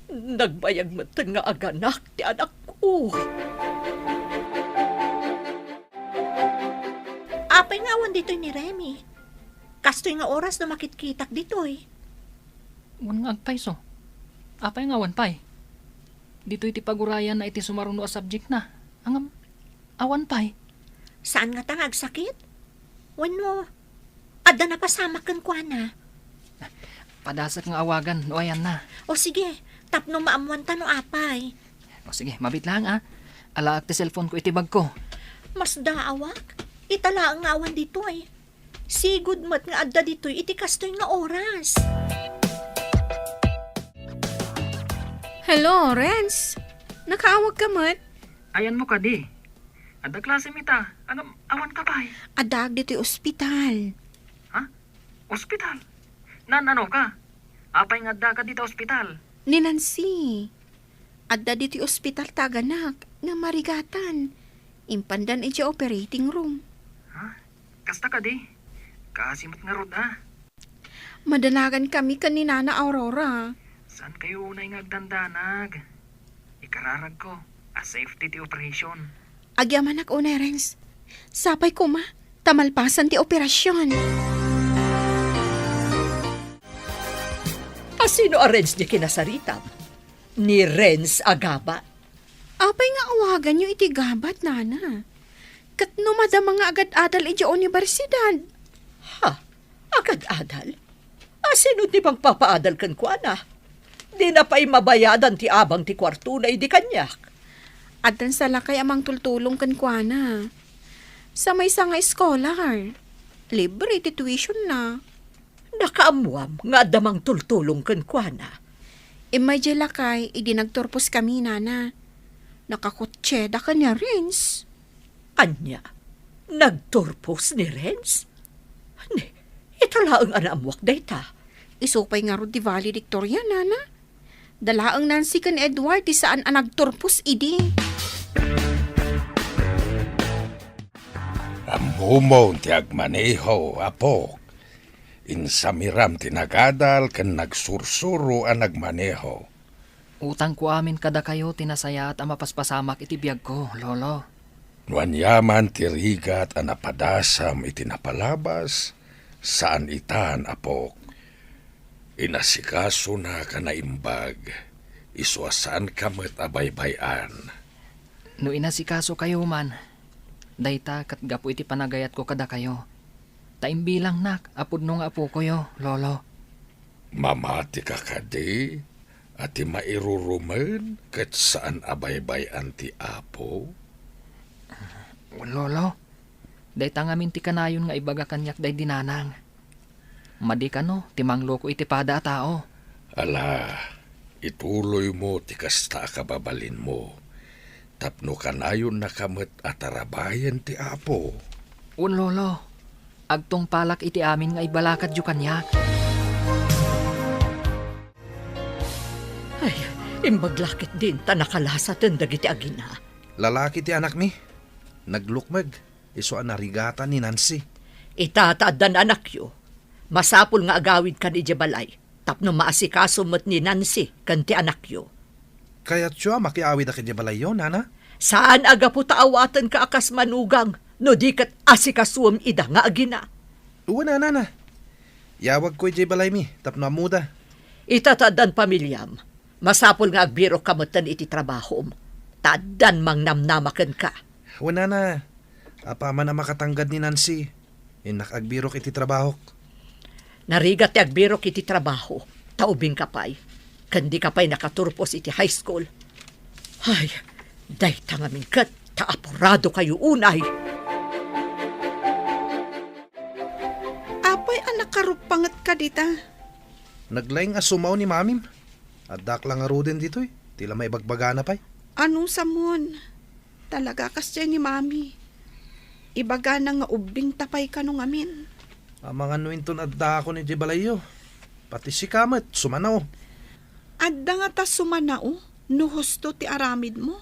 nagbayag matan nga aganak ti anak ko. Apay nga awan dito ni Remy. Kastoy nga oras na makitkitak dito eh. Wan nga agpay so. Apay nga awan pay. Dito iti pagurayan na iti sumaruno a subject na. Ang awan pay. Saan nga tangag sakit? Wano? Adda na pasama kan kwa na. Padasak nga awagan, no ayan na. O sige, tapno maamuan ta no apay. O sige, mabit lang Alaak ti cellphone ko iti bag ko. Mas daawak. Itala ang awan dito eh. Sigud mat nga adda dito iti kastoy nga oras. Hello, Renz. Nakaawag ka mat? Ayan mo ka di. Ada klase mita. Awan ka pay. Adag dito ospital. Ospital? Ano ka? Apay nga adda ka dito ospital. Ni Nancy. Adda dito ospital taganak nga marigatan. Impandan iti operating room. Kasta ka di. Kasimot nga rod Madanagan kami kanina na Aurora. Saan kayo unay nga agdandanag? Ikararag ko. A safety ti operation. Agyaman ak unay, Renz. Sapay ko ma. Tamalpasan ti operasyon. Asino a Renz di kinasaritam? Ni Renz Agaba. Apay nga awagan nyo iti gabat, nana. Kat numada mga agad-adal iti universidad. Ha? Agad-adal? Asino di pang papaadal kan kwa na? Di na pa'y mabayadan ti abang ti kwarto na idi kanyak. Adan sa lakay amang tultulong kan kuana. Sa may nga scholar. Libre ti tuition na. Nakaamuam nga damang tultulong kan kwa na. Imay di lakay, idi nagturpos kami, nana. Nakakutseda ka niya, Renz. Anya? Nagturpos ni Renz? Ito laang anamwak dayta. Isupay nga ro di valedictoria, nana. Dalaang Nancy kan Edward, di saan ang nagturpos, idi. Amumon ti agmaneho, apok. Insamiram tinagadal ken nagsursuro ang nagmaneho. Utang ko amin kada kayo tinasaya at mapaspasamak iti biyag ko, lolo. Nuanyaman ti rigat ang napadasam iti napalabas, saan itan, apok. Inasikaso na ka na imbag, isuasan ka met abaybayan. No inasikaso kayo man, dayta kat gapo iti panagayat ko kada kayo. Taimbilang nak, apod nung apo ko yo, lolo. Mamati ka kadi, at mairurumen kat saan abaybayan ti apo. Lolo, dayta ngamin ti kanayon nga ibaga kanyak day dinanang. Madi ka no, timanglo ko iti pada tao. Ala, ituloy mo ti kasta kababalin mo. Tapno kanayon na kamet atarabayan ti apo. Lolo, agtong palak iti amin nga ibalakad yu kanyak. Ay, imbaglakit din ta nakalasatan dagiti agina. Lalaki ti anak mi. Naglukmeg. Iso ang narigatan ni Nancy. Itataadan anak yo. Masapul nga agawid kan ijabalay. Tapno maasikaso mo't ni Nancy kan ti anak yo. Kaya't siya makiawid aki balay yun, nana? Saan aga po taawatan ka akas manugang no di kat asikasuam ida nga agina. Uwa na, nana. Yawag ko balay mi. Tapno amuda. Itataadan pamilyam. Masapul nga agbiro kamutan iti trabahom. Taadan mang namnamakan ka. Uwa na. Apa man ang makatanggad ni Nancy. Inakagbirok iti trabahok. Narigat ti agbiro iti trabaho. Taubing kapay. Kandi kapay nakaturpos iti high school. Ay, day tangamin kat. Taapurado kayo unay. Apay anak dita? Naglaing asumaw ni mamim. Adak lang nga din dito eh. Tila may bagbagana pa'y. Anong samon? Talaga kas dyan ni mami. Ibaga na nga ubing tapay ka nung amin. Ang mga nuinton adda ako ni Jibalayo. Pati si Kamat, sumanaw. Adda nga ta sumanao, no husto ti aramid mo.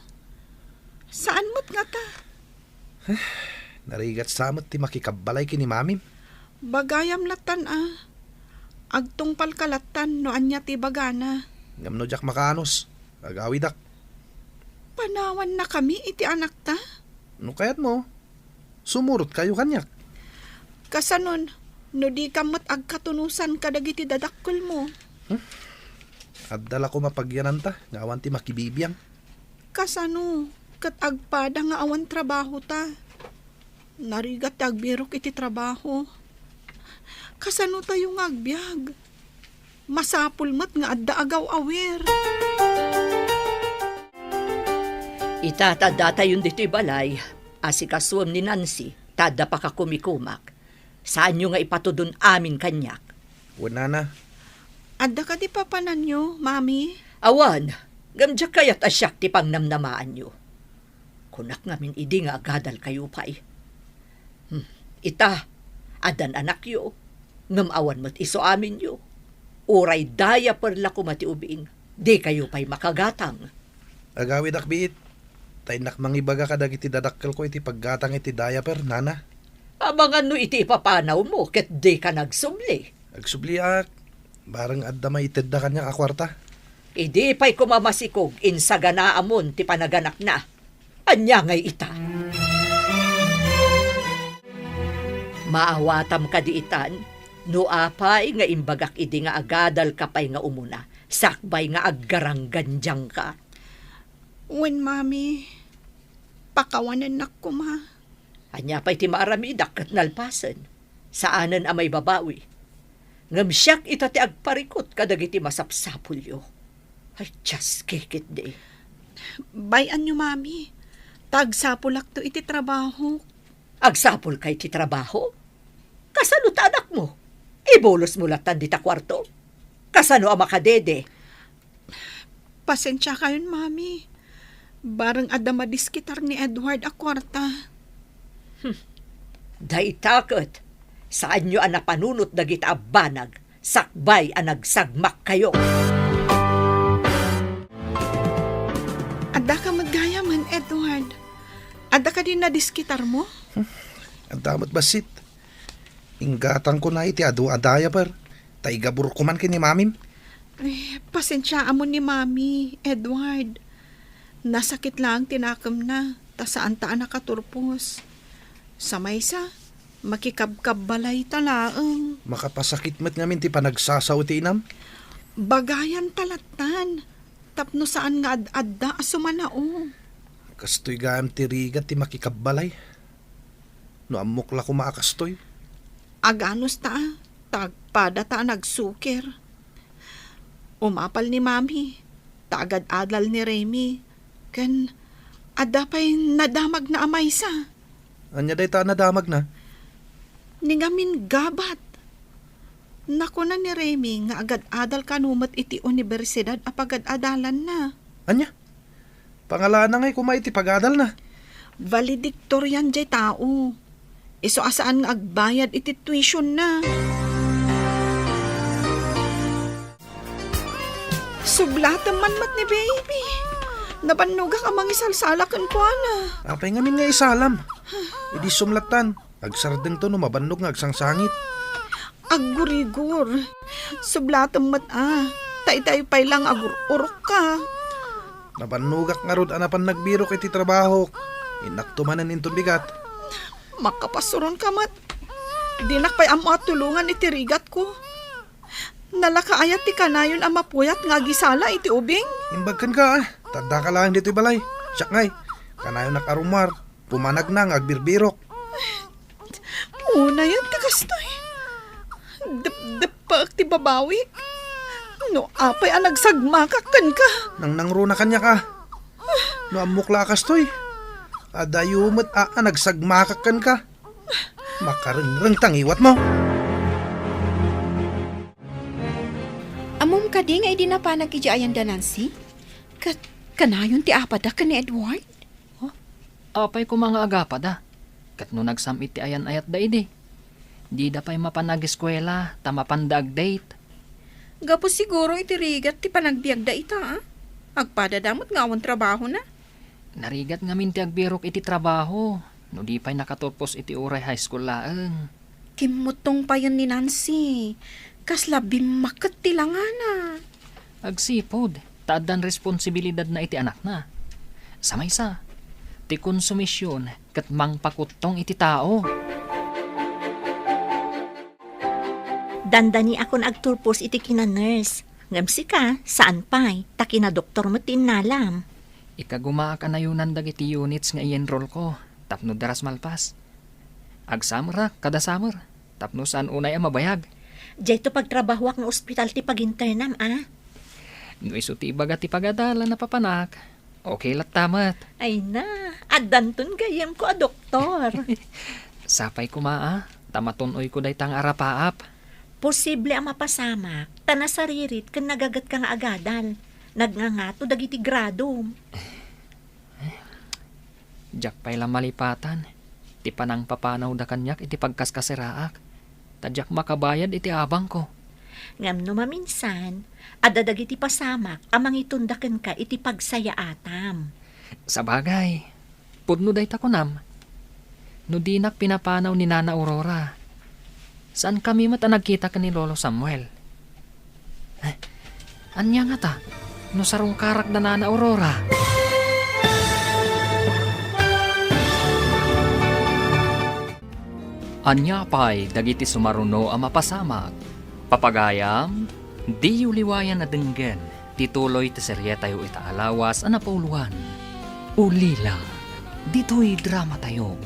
Saan mo't nga ta? Narigat samot ti makikabalay kini mamim. Bagayam latan Agtong palkalatan no anya ti bagana. Ngamno jak makanos. Agawidak. Panawan na kami iti anak ta. No kayat mo? Sumurot kayo kanyak. Kasanon, no di kamot agkatunusan kadagiti dadakkel mo. At dala ko mapagyanan ta. Ngawan ti makibibiyang. Kasano, kat agpada nga awan trabaho ta. Narigat agbirok iti trabaho. Kasano tayo nga agbyag? Masapul mat nga adda agaw awer. Itatada tayo dito'y balay. Asikasuam ni Nancy, tada pa ka kumikumak. Saan nyo nga ipatudon amin kanyak? Wala na. Adda ka di papanan nyo, mami? Awan, gamdya kayat asyak ti pangnamnamaan nyo. Kunak ngamin idi nga agadal kayo pa'y. Ita, adan anak yo, ngamawan mo't iso amin yo. Uray daya perla kumati ubing, di kayo pa'y makagatang. Agawid akbiit. Tainak mangibaga ka dagiti dadakkel ko iti paggatang iti diaper, nana. Abangan no iti ipapanaw mo, ket di ka nagsumli. Agsubliak. Barang adda maited da kanya akwarta. Idi pa'y kumamasikog, insagana amon ti panaganak na. Anya ngay ita. Maawatam ka di itan, no apay nga imbagak idi nga agadal kapay nga umuna, sakbay nga aggarangganjang ka. Wen, mami, pakawanan na ko, ma. Anya pa'y ti maaramidak kat nalpasan, saanan amay babawi. Ngamsyak ita ti agparikot kadagiti masapsapulyo. Ay, just kikit di. Bayan nyo, mami. Tagsapulak to iti trabaho. Agsapul kay ti trabaho? Kasano ta anak mo? Ibolos mo latan di ta kwarto? Kasano ang makadede? Pasensya kayon, mami. Barang adda madiskitar ni Edward a kwarta. Daitakot. Saan nyo ang napanunot dagita abanag? Sakbay ang nagsagmak kayo. Adda ka maggayaman, Edward. Adda ka din na diskitar mo? Ang damot basit. Inggatang ko na iti adaya per. Taigabur ko man kini mamim. Pasensya mo ni mami, Edward. Nasakit lang tinakam na. Ta saan taan nakaturpos. Sa maysa, makikabkab balay talaang. Makapasakit mat ngamin ti panagsasaw ti inam. Bagayan talatan. Tapno saan nga ad-adda asumanao. Kastoy gayam ti rigat ti makikabalay. No amok la ko maakastoy. Aganos ta, tagpada ta nagsukir. Umapal ni mami, tagad-adal ni Remy. Kan, adda pa'y nadamag na amay sa. Anya day ta nadamag na. Ningamin gabat. Naku na ni Remy nga agad-adal kanumat iti universidad apagad-adalan na. Anya? Pangalana ngay kumay ti pagadal na. Valedictorian jay tao. Iso asaan nga agbayad iti tuition na. Sublatan man mat ni baby. Nabanuga ka mangisalsalakan ko na. Apay ngamin nga isalam. Idi sumlatan. Agsardeng to no mabanog nga agsangsangit. Agurigur. Sublatan mat Tay-tay pay lang agur-urok ka. Nabanugak nga rod anapan nagbiro kay ti trabaho. Inaktumanan into bigat. Makapasuron ka mat. Dinak pa'y amo at tulungan iti rigat ko. Nalakaayat ti kanayon ang mapuyat nga gisala iti ubing. Imbagkan ka Tanda ka lang dito balay. Siyak ngay. Kanayon nakarumar. Pumanag na nga agbirbirok. Una yan ti kastoy. Dep pa ti babawi. No apay ang nagsagmakakan ka. Nang nangruna kanya ka. No amukla kastoy. Adayumot nagsagmakakan ka. Makarengreng tangiwat mo. kadi nga idi napanag iti ayan da Nancy? Kanayon ti apada ka ni Edward? Apay ko mga agapa da. Kat no nagsamit ti ayan ayat da idi. Di da pa'y mapanag-eskwela, tamapandag date. Gapo siguro iti rigat ti panagbiag da ita, Agpadadamot nga awan trabaho na. Narigat nga min ti agbirok iti trabaho. No di pa'y nakatapos iti Uray High School laeng. Kimutong pa yan ni Nancy. Kaslabim makat ti langana. Agsipod, taadan responsibilidad na iti anak na. Samaysa, ti konsumisyon kat mangpakutong iti tao. Dandani akon agturpos iti kina-nurse. Ngamsi ka, saan pa'y, ta kina-doktor mo tinalam. Ikaguma ka na yunan dagiti units nga i-enroll ko. Tapno daras malpas. Agsamra, kada summer. Tapno saan unay ang mabayag. Diyay to pagtrabahwak ng ospital ti pag-internam, No iso ti ibaga ti pagadala na papanak. Okay lat tamat. Ay na, adanton gayam ko a doktor. Sapay kumaa, tamatunoy ko day tang arapaap. Posible ang mapasamak, tana saririt kan nagagat ka nga agadan. Nagngangato dagiti grado. Diyak pa'y lang malipatan. Ti panang papanaw da kanyak iti pagkaskasiraak. Tadyak makabayad iti abang ko. Ngam no maminsan, adadagiti pasamak amang itundaken ka iti pagsayaatam. Sa bagay, pudno day takunam. No dinak pinapanaw ni Nana Aurora. Saan kami mata nagkita ka ni Lolo Samuel? Anya nga ta? No sarong karak na Nana Aurora. Anya pa'y dagiti sumaruno ang mapasamak. Papagayam, di yuliwayan na denggen. Tituloy ti serye tayo itaalawas ang napauluan. Ulila, dito'y drama tayo.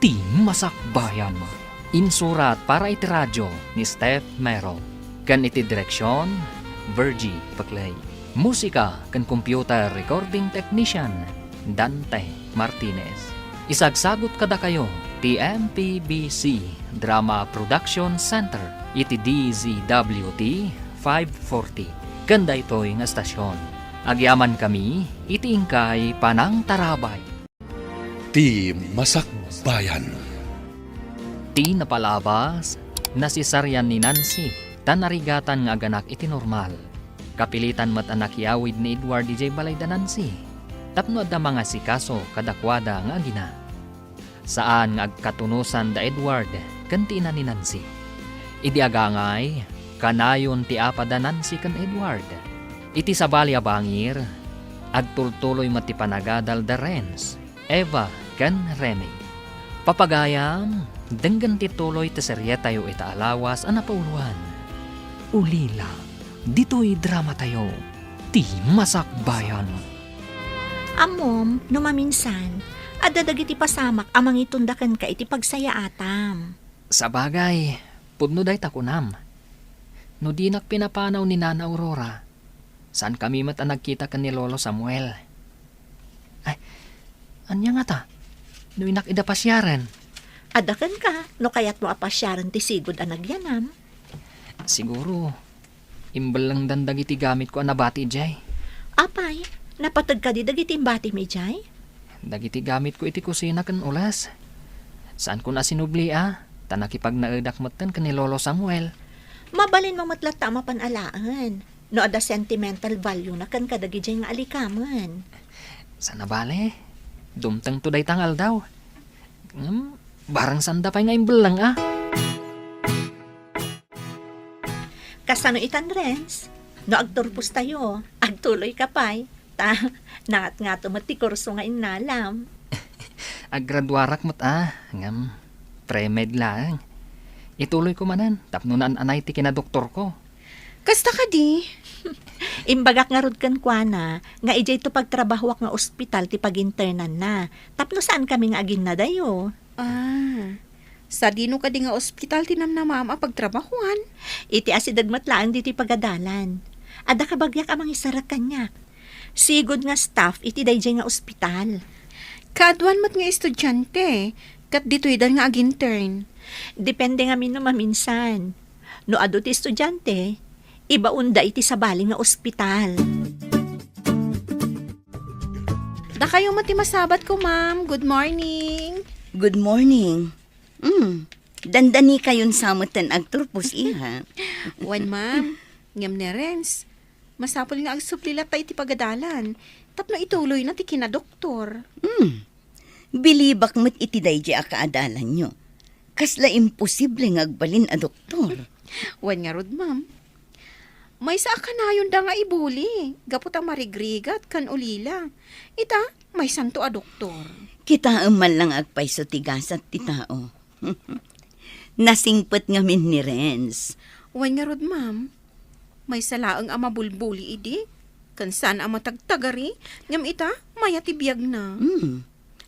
Ti Masakbayan. Insurat para iti radyo ni Steph Merrill. Kan iti direksyon, Virgie Paclay. Musika kan computer recording technician, Dante Martinez. Isagsagot kada kayo, TMPBC Drama Production Center, iti DZWT 540. Ganda ito'y nga stasyon. Agyaman kami, iti ingkay Panang Tarabay. Ti Masakbayan. Ti napalabas na si Saryan ni Nancy, tanarigatan nga aganak iti normal. Kapilitan mat anak yawid ni Edward DJ Balay da Nancy. Tapno da mga sikaso kadakwada nga agina. Saan nga agkatunusan da Edward kanti na ni Nancy. Idi agangay, kanayon ti apa da Nancy kan Edward. Iti sabali abangir, agtultuloy mati panagadal da Renz, Eva kan Remy. Papagayam, denggan tituloy ti serye tayo itaalawas ang napauluan. Ulila, dito'y drama tayo, ti Masakbayan. Amom, no maminsan, adadagiti pasamak amang itundaken ka iti pagsayaatam. Sa bagay, pudno day takunam. No dinak pinapanaw ni Nana Aurora, saan kami mata nagkita ka ni Lolo Samuel? Ay, anya nga ta? No inak idapasyaran. Adakan ka, no kaya't mo apasyaran ti sigod ang nagyanam. Siguro, imbal lang dandag iti gamit ko ang nabati, Jay. Apay, napatag ka di dagiti imbati mi jay? Dagiti gamit ko iti kusina kan ulas. Saan ko na sinubli tanakipag naedakmatan ka ni Lolo Samuel. Mabalin mo matlata mapanalaan. No ada sentimental value na kan kadagi jay nga alikaman. Sana bale? Dumtang to day tangal daw. Barang sanda pa'y nga imbelang Kasano itan Renz? No agturpos tayo, agtuloy ka pa'y. Nangat nga tumati kurso nga inalam. Aggraduarak mo't ngam, pre-med lang. Ituloy ko manan, tapno na anay ti kinadoktor ko. Kasta ka di? Imbagak nga rod kan kwa na, nga ijay to pagtrabahwak nga ospital ti pag-internan na. Tapno saan kami nga agin na dayo? Sa dino ka di nga ospital tinamnamam a pagtrabahuan. Iti asidagmat lang diti pagadalan. Ada kabagyak amang isarak kanyak. Sigod nga staff iti dayjay nga ospital. Kaadwan mat nga estudyante, kat dito'y dan nga agintern. Depende nga no maminsan. No ado ti estudyante, Ibaunda iti sa bali nga ospital. Da kayo matimasabat ko, ma'am. Good morning. Good morning. Dandani kayon samutan agturpos iha. Wan, ma'am. Ngam ni Renz. Masapol nga agsuplila tayo iti pagadalan. Tapno ituloy na ti kinadoktor. Bilibak mo't iti daydi akaadalan nyo. Kasla imposible nga agbalin a doktor. Wan nga rod, ma'am. May sa akanayon da nga ibuli. Gaputa marigrigat kan ulila. Ita, may santo a doktor. Kita man lang agpayso tigasat ti tao. Nasingpet nga min ni Renz. Wan nga rod, ma'am. May salaang ama bulbuli idi. Kan saan ama tagtagari. Ngam ita, maya tibiyag na.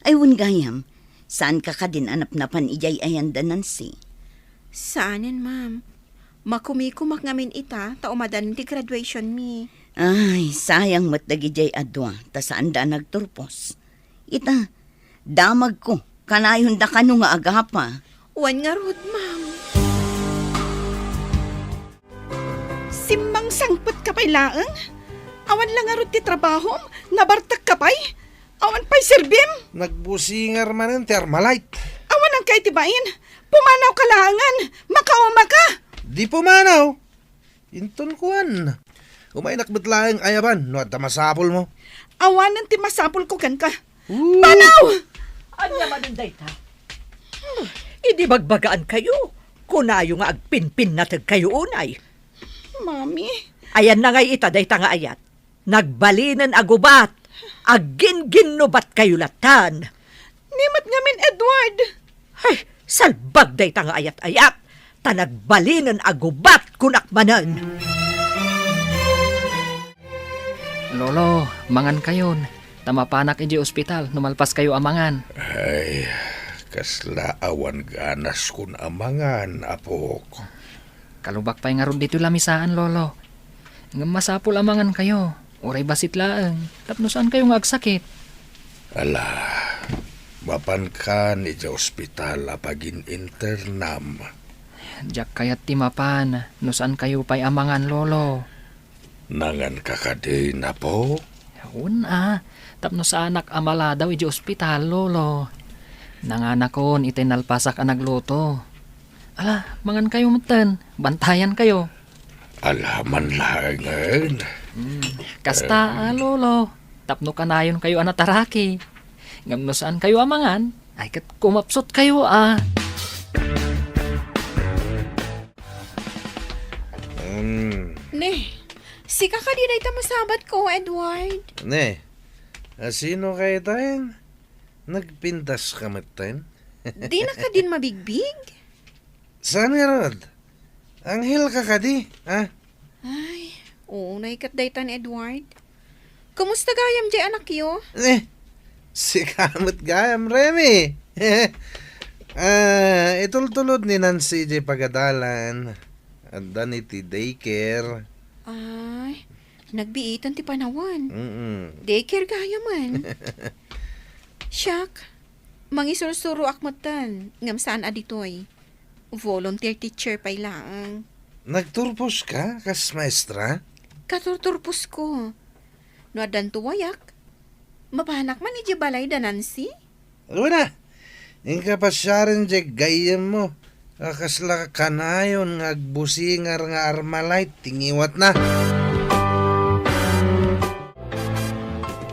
Ay gayam, saan ka ka din anap-napan ijay ayanda Nancy? Saanin, ma'am? Makumikumak ngamin ita, taumadan ti graduation mi. Ay, sayang mo't dagijay adwa, ta saan da nagturpos. Ita, damag ko, kanayon da kanu nga agapa. Wan nga rod, ma'am. Simbang sangpot ka pa'y laang? Awan lang nga rod ti trabaho, nabartak ka pa'y? Awan pa'y serbim? Nagbusingar man ti Armalite. Awan ang kay tibain? Pumanaw ka laangan, makauma ka! Di pumanaw. Inton kuan. Umainak betlaeng ayaban, no at masapol mo. Awan ang timasapol ko kan ka. Ooh. Panaw! Anya manunday ta? Idi bagbagaan kayo. Kunayo nga agpinpin natag kayo unay. Mami, Ayan na ngay ita, dayta nga ayat. Nagbalinan agubat. Agin-ginubat kayo latan. nimat ngamin Edward. Ay, salbag dayta nga ayat-ayat. Tanagbalinan agubat kunakmanan. Lolo, mangan kayon. Tamapanak iji ospital, numalpas kayo amangan. Ay, kasla awan ganas kun amangan, apok. Kalubak pa'y nga ron dito lamisaan, lolo. Ngam masapul amangan kayo. Uray basit laang. Tapno saan kayo nga agsakit? Ala, mapan ka ni sa ospital apagin internam. Diyak kayat timapan. No saan kayo pa'y amangan, lolo? Nangan kakadin na po? Una, tapno sa anak amala daw iji ospital, lolo. Nanganakon itinalpasak ang nagluto. Ala, mangan kayo matan. Bantayan kayo. Alaman langan. Kasta, lolo. Tapno kanayon kayo anataraki. Ngam no saan kayo amangan, ay kat kumapsot kayo, Ne, sika ka din ay tamasabat ko, Edward. Ne, sino kayo tayo? Nagpintas ka matayin? Di na ka din mabigbig? Saan nga rod? Anghel ka ka di, ha? Ay, oo, naikat daytan, Edward. Kumusta gayam di anak yo? Si kamot gayam, Remy. Itultulod ni Nancy di pagadalan. At dani ti daycare. Ay, nagbiitan ti panawan. Mm-mm. Daycare gaya man. Siyak, mangisurusuro akmatan. Ngam saan aditoy? Volunteer teacher pa'y laang. Nagturpos ka, kas maestra? Katurturpos ko. No adan tuwayak. Mabanak man iji balay da Nancy? Wala. Ingka pa siya rin di gayam mo. Kasla kanayon nga agbusingar nga Armalite, tingiwat na.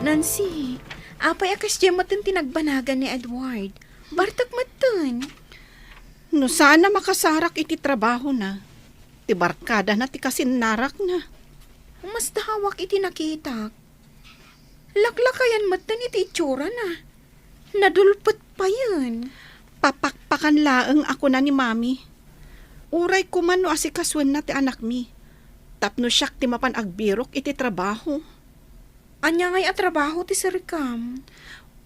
Nancy, apay akas dyan matan tinagbanagan ni Edward. Bartak matan. No sana makasarak iti trabaho na. Ti barkada na ti kasinarak na. Mas dahawak iti nakitak. Laklakayan matan iti itsura na. Nadulpot pa yun. Papakpakan laeng ako na ni Mami. Uray ko man no asikaswan na ti anak mi. Tapno siyak ti mapan agbirok iti trabaho. Anya ngay at trabaho ti Sir Cam.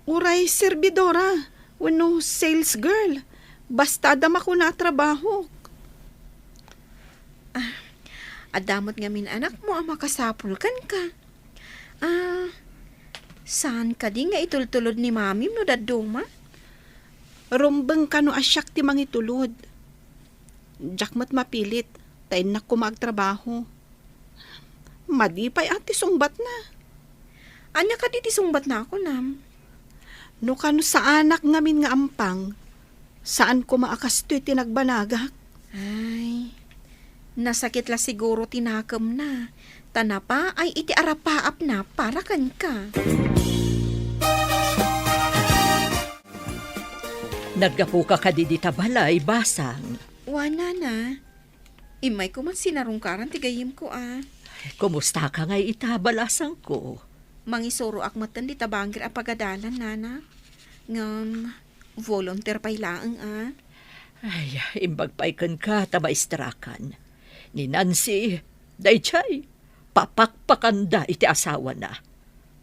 Uray servidora, wano sales girl. Basta dama ko na trabaho. Adamot nga min anak mo ang makasapul kan ka. Saan ka di nga itultulod ni Mami no daduma? Rumbeng ka no asyak ti mangitulod. Jakmat mapilit, tayo na ko magtrabaho. Madipay ati sungbat na. Anya ka di sungbat na ako, nam. No kano sa anak ngamin nga ampang, saan ko maakastoy tinagbanagak? Ay, nasakit la siguro tinakam na. Tanapa ay iti arapaap na para kan ka. Naggapo ka kadidita balay, basang. Wala na. Imay ko man sinarungkaran tigayim ko Kumusta ka nga itabalasang ko? Mangisoro akmatan di tabangir a pagadalan, nana. Ngam, volunteer pa ilaang Ay, imbagpaikan ka, tabaistrakan. Ni Nancy, daychay, papakpakanda iti asawa na.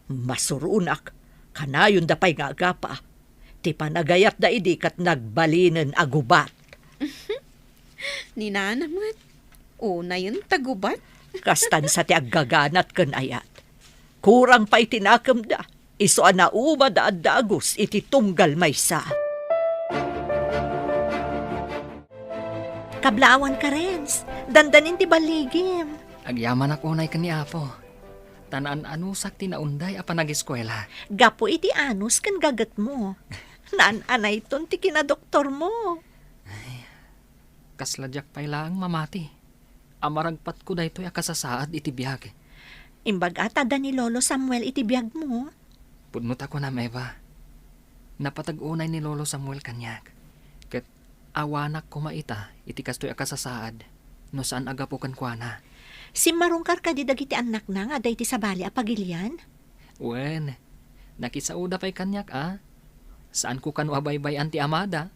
Masurunak, kanayon da pa'y nga agapa. Ti panagayat da idikat nagbalinen agubat. Ni nana mo. O na yun, tagubat. Kastan sa ti aggaganat kan ayat. Kurang pa'y tinakam da. Iso na uma da adagos iti tunggal maysa. Kablawan ka, Renz. Dandanin ti baligim. Agyaman ako nay kani Apo. Tanan anusak tinaunday apa nag-eskwela. Gapo iti anus kan gagat mo. Naan-anay ton ti kinadoktor mo. Kasladyak pa ilang mamati. Amaragpat ko daytoy akasasaad iti biyag. Imbag ata da ni Lolo Samuel iti biyag mo. Pudnot ako na Eva. Napatag-unay ni Lolo Samuel kanyak. Ket awanak ko maita iti kastoy akasasaad. No saan agapukan kwa na. Si marungkar ka di dagiti anak na nga day ti sabali a pagilian. Wen, nakisauda pa'y kanyak Saan ko kanu abaybay ti amada?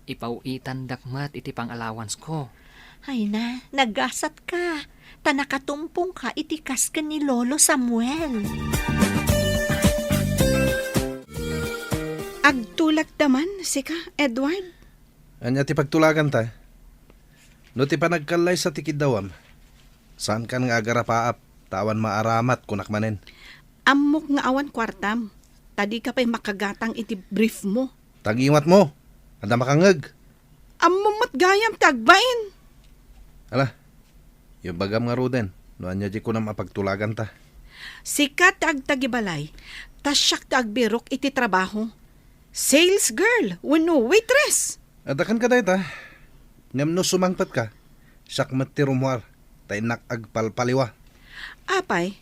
Ipauitan dakmat iti pang-allowance ko. Ay na, naggasat ka. Tanakatumpong ka itikas ka ni Lolo Samuel. Agtulak daman, sika, Edward. Anya ti pagtulagan ta. No ti panagkalay sa tikidawam. Saan kan nga agarapaap, tawan maaramat kunak manen. Amok nga awan kwartam. Tadi ka pa'y makagatang iti brief mo. Tagiwat mo, anda makangag. Amumot gayam tagbain. Ala, yung bagam nga ruden, no anya di ko na mapagtulagan ta. Sikat agtagibalay, tasyak tagbirok iti trabaho. Sales girl, wano waitress. Adakan ka dahi ta. Ngam no sumangpat ka, sakmat ti rumwar, tainak agpalpaliwa. Apay,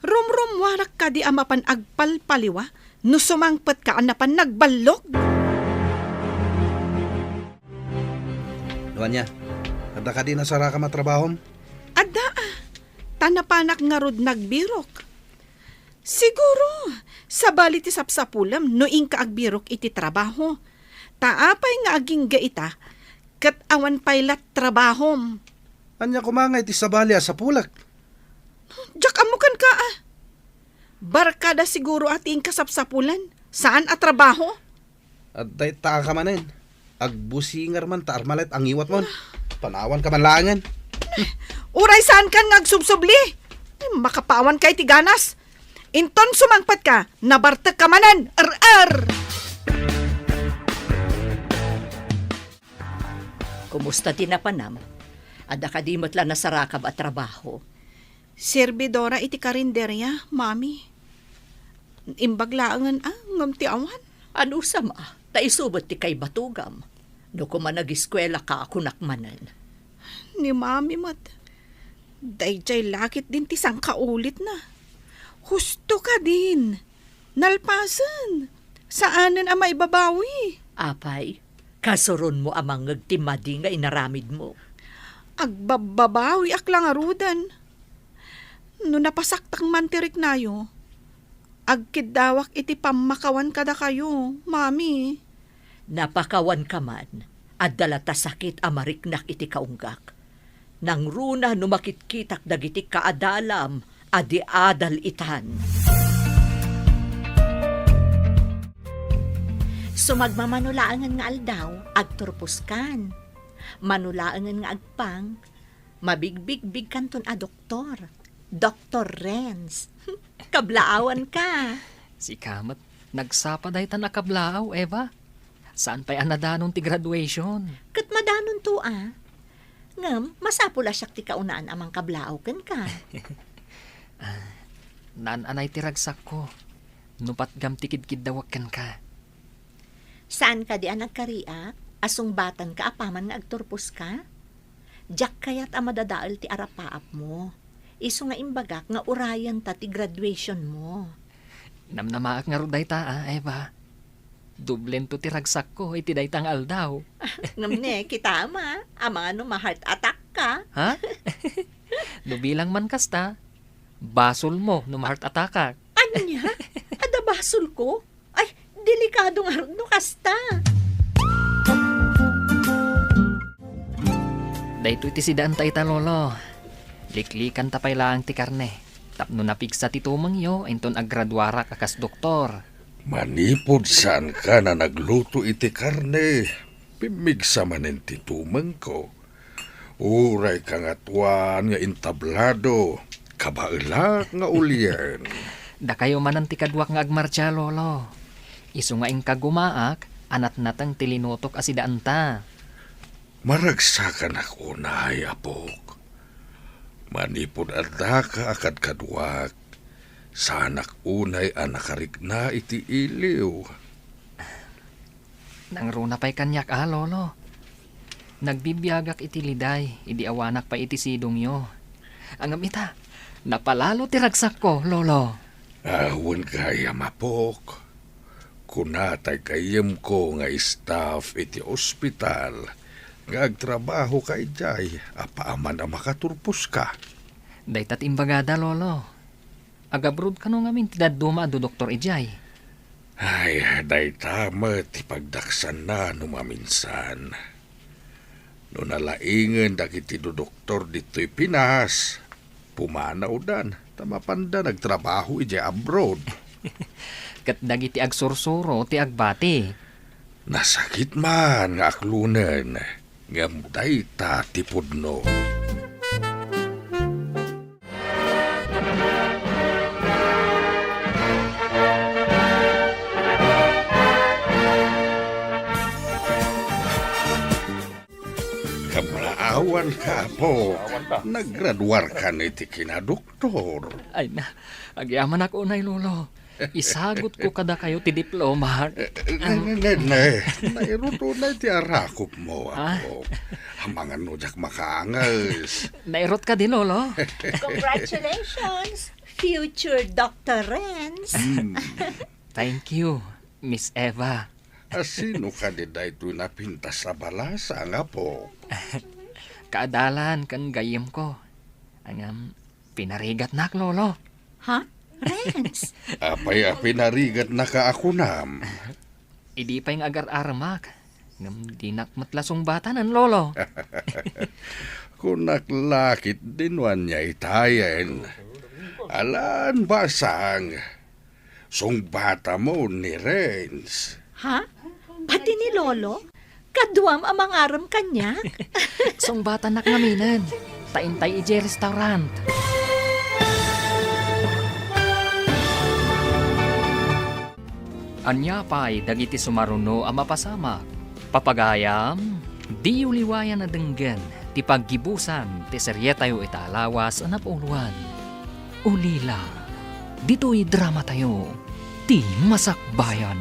rumwarak ka di amapan agpalpaliwa, no sumangpat ka anapan nagbalog. No anya, ada ka di nasara ka matrabahom? Ada tanapanak nga rod nagbirok. Siguro, sa bali ti sapsapulam, no ka agbirok iti trabaho. Taapay nga aging gaita, kat awan paylat trabahom. Anya kumangay ti sabali sa pulak. Diyak amukan ka Barkada siguro ating kasapsapulan. Saan at trabaho? At day taa ka manen. Agbusingar man ta armalet ang iwat mo. Panawan ka man langan. Uray saan ka ngagsubsubli? Makapawan kay tiganas. Inton sumangpat ka, nabartek ka manan. Kumusta tinapanam? Ada ka di matla na sarakab at trabaho. Servidora iti karinderya, mami. Imbaglaangan ngamti awan. Ano sama? Taisubot ti kay batugam. No kuman nag-eskwela ka ako nakmanan. Ni mami mat. Dayjay lakit din ti sangkaulit na. Husto ka din. Nalpasan. Saanan ang maibabawi? Apay, kasuron mo amang ngagtimadi nga inaramid mo. Agbababawi aklang arudan. No napasaktang mantirik nayo, agkidawak iti pamakawan kada kayo, mami. Napakawan ka man, at dalata sakit amariknak iti kaunggak. Nang runa numakitkitak dagiti kaadalam, adi adal itan. Sumagmamanulaangan nga aldaw, agturpuskan. Manulaangan nga agpang, mabigbig-big kanton a doktor. Dr. Renz. Kablaawan ka. Si Kamat, nagsapa dahi tan nakablaaw, Eva. Saan pa'y anadanon ti graduation? Kat madanon to Ngam, masapula siya ti kaunaan amang kablaaw kan ka. Naan-anay tiragsak ko. Nupat gam tikid-kid dawakan ka. Saan ka di nagkariak? Asong batan ka apaman nga agturpos ka? Diyak kayat amadadaal ti arapaap mo. Iso nga imbagak nga urayan ta ti graduation mo. Namnamaak nga ruday ta, Eva. Dublen to tiragsak ko, iti daytang aldaw. Ngamne, kita ama. Ama ano, ma-heart attack ka. Ha? Nubilang man kasta, basol mo no ma-heart attack ka. Anya? Ada basol ko? Ay, delikado nga rin no kasta. Dahito iti sidaan ta ita, lolo. Liklikan tapay lang ti karne. Tapno napigsa ti tumang yo, inton aggraduara kakas doktor. Manipod saan ka na nagluto iti karne. Pimigsa manin ti tumang ko. Uray ka nga tuwan nga intablado. Kabailak nga ulyan. Da kayo manan ti kadwak nga agmarcha, lolo. Isu nga ingka gumaak, anat natang tilinutok asidaan ta. Maragsakan ako na ay apok. Manipod adda ka akad kadwak. Sanak unay anakarik na iti iliw. Nangruna pa'y kanyak, lolo. Nagbibiyagak iti liday, idi awanak pa iti sidong yo. Ang amita, napalalo ti ragsak ko, lolo. Awan kaya mapok. Kunatay kayem ko nga staff iti ospital. Nga agtrabaho kay jay, apaaman na makaturpos ka. Daytat imbagada, lolo. Agabrod ka no ngamin tidaduma do Dr. Ijay. Ay, day tama ti pagdaksan na numaminsan. No nalaingan dakiti do doktor dito'y Pinas. Pumanaw dan, tamapanda nagtrabaho ijay abroad. Kat dagiti agsursuro ti agbati. Nasakit man nga aklunan, ngamday ta tipudno. Kamlaawan ka po, naggraduar ka niti kinadoktor. Ay na, agyaman ako unay, lolo. Isagot ko kada kayo ti diploma. Nairuto na ti arakop mo ako. Hamangan no jak makaangas. Nairot ka din, lolo. Congratulations, future Dr. Renz. Thank you, Miss Eva. Asino ka di da ito napintas sa balasa nga po? Kaadalan kan gayem ko. Ang pinarigat nak, lolo. Ha? Renz? Apay pinarigat na ka ako nam. Idi pa yung agar-aramak. Ngam di nakmatlasong batanan, lolo. Kung naklakit dinwan niya itayan. Alan basang. Song bata mo ni Renz. Ha? Pati ni Lolo? Kadwam ang mangaram kanya? Song bata nak ngaminan. Taintay ije restaurant. Anya pa'y dagiti sumaruno ang mapasama. Papagayam, di uliwayan na denggan, ti paggibusan, ti seryetayo italawas ang napuluan. Ulila, dito'y drama tayo, ti masakbayan.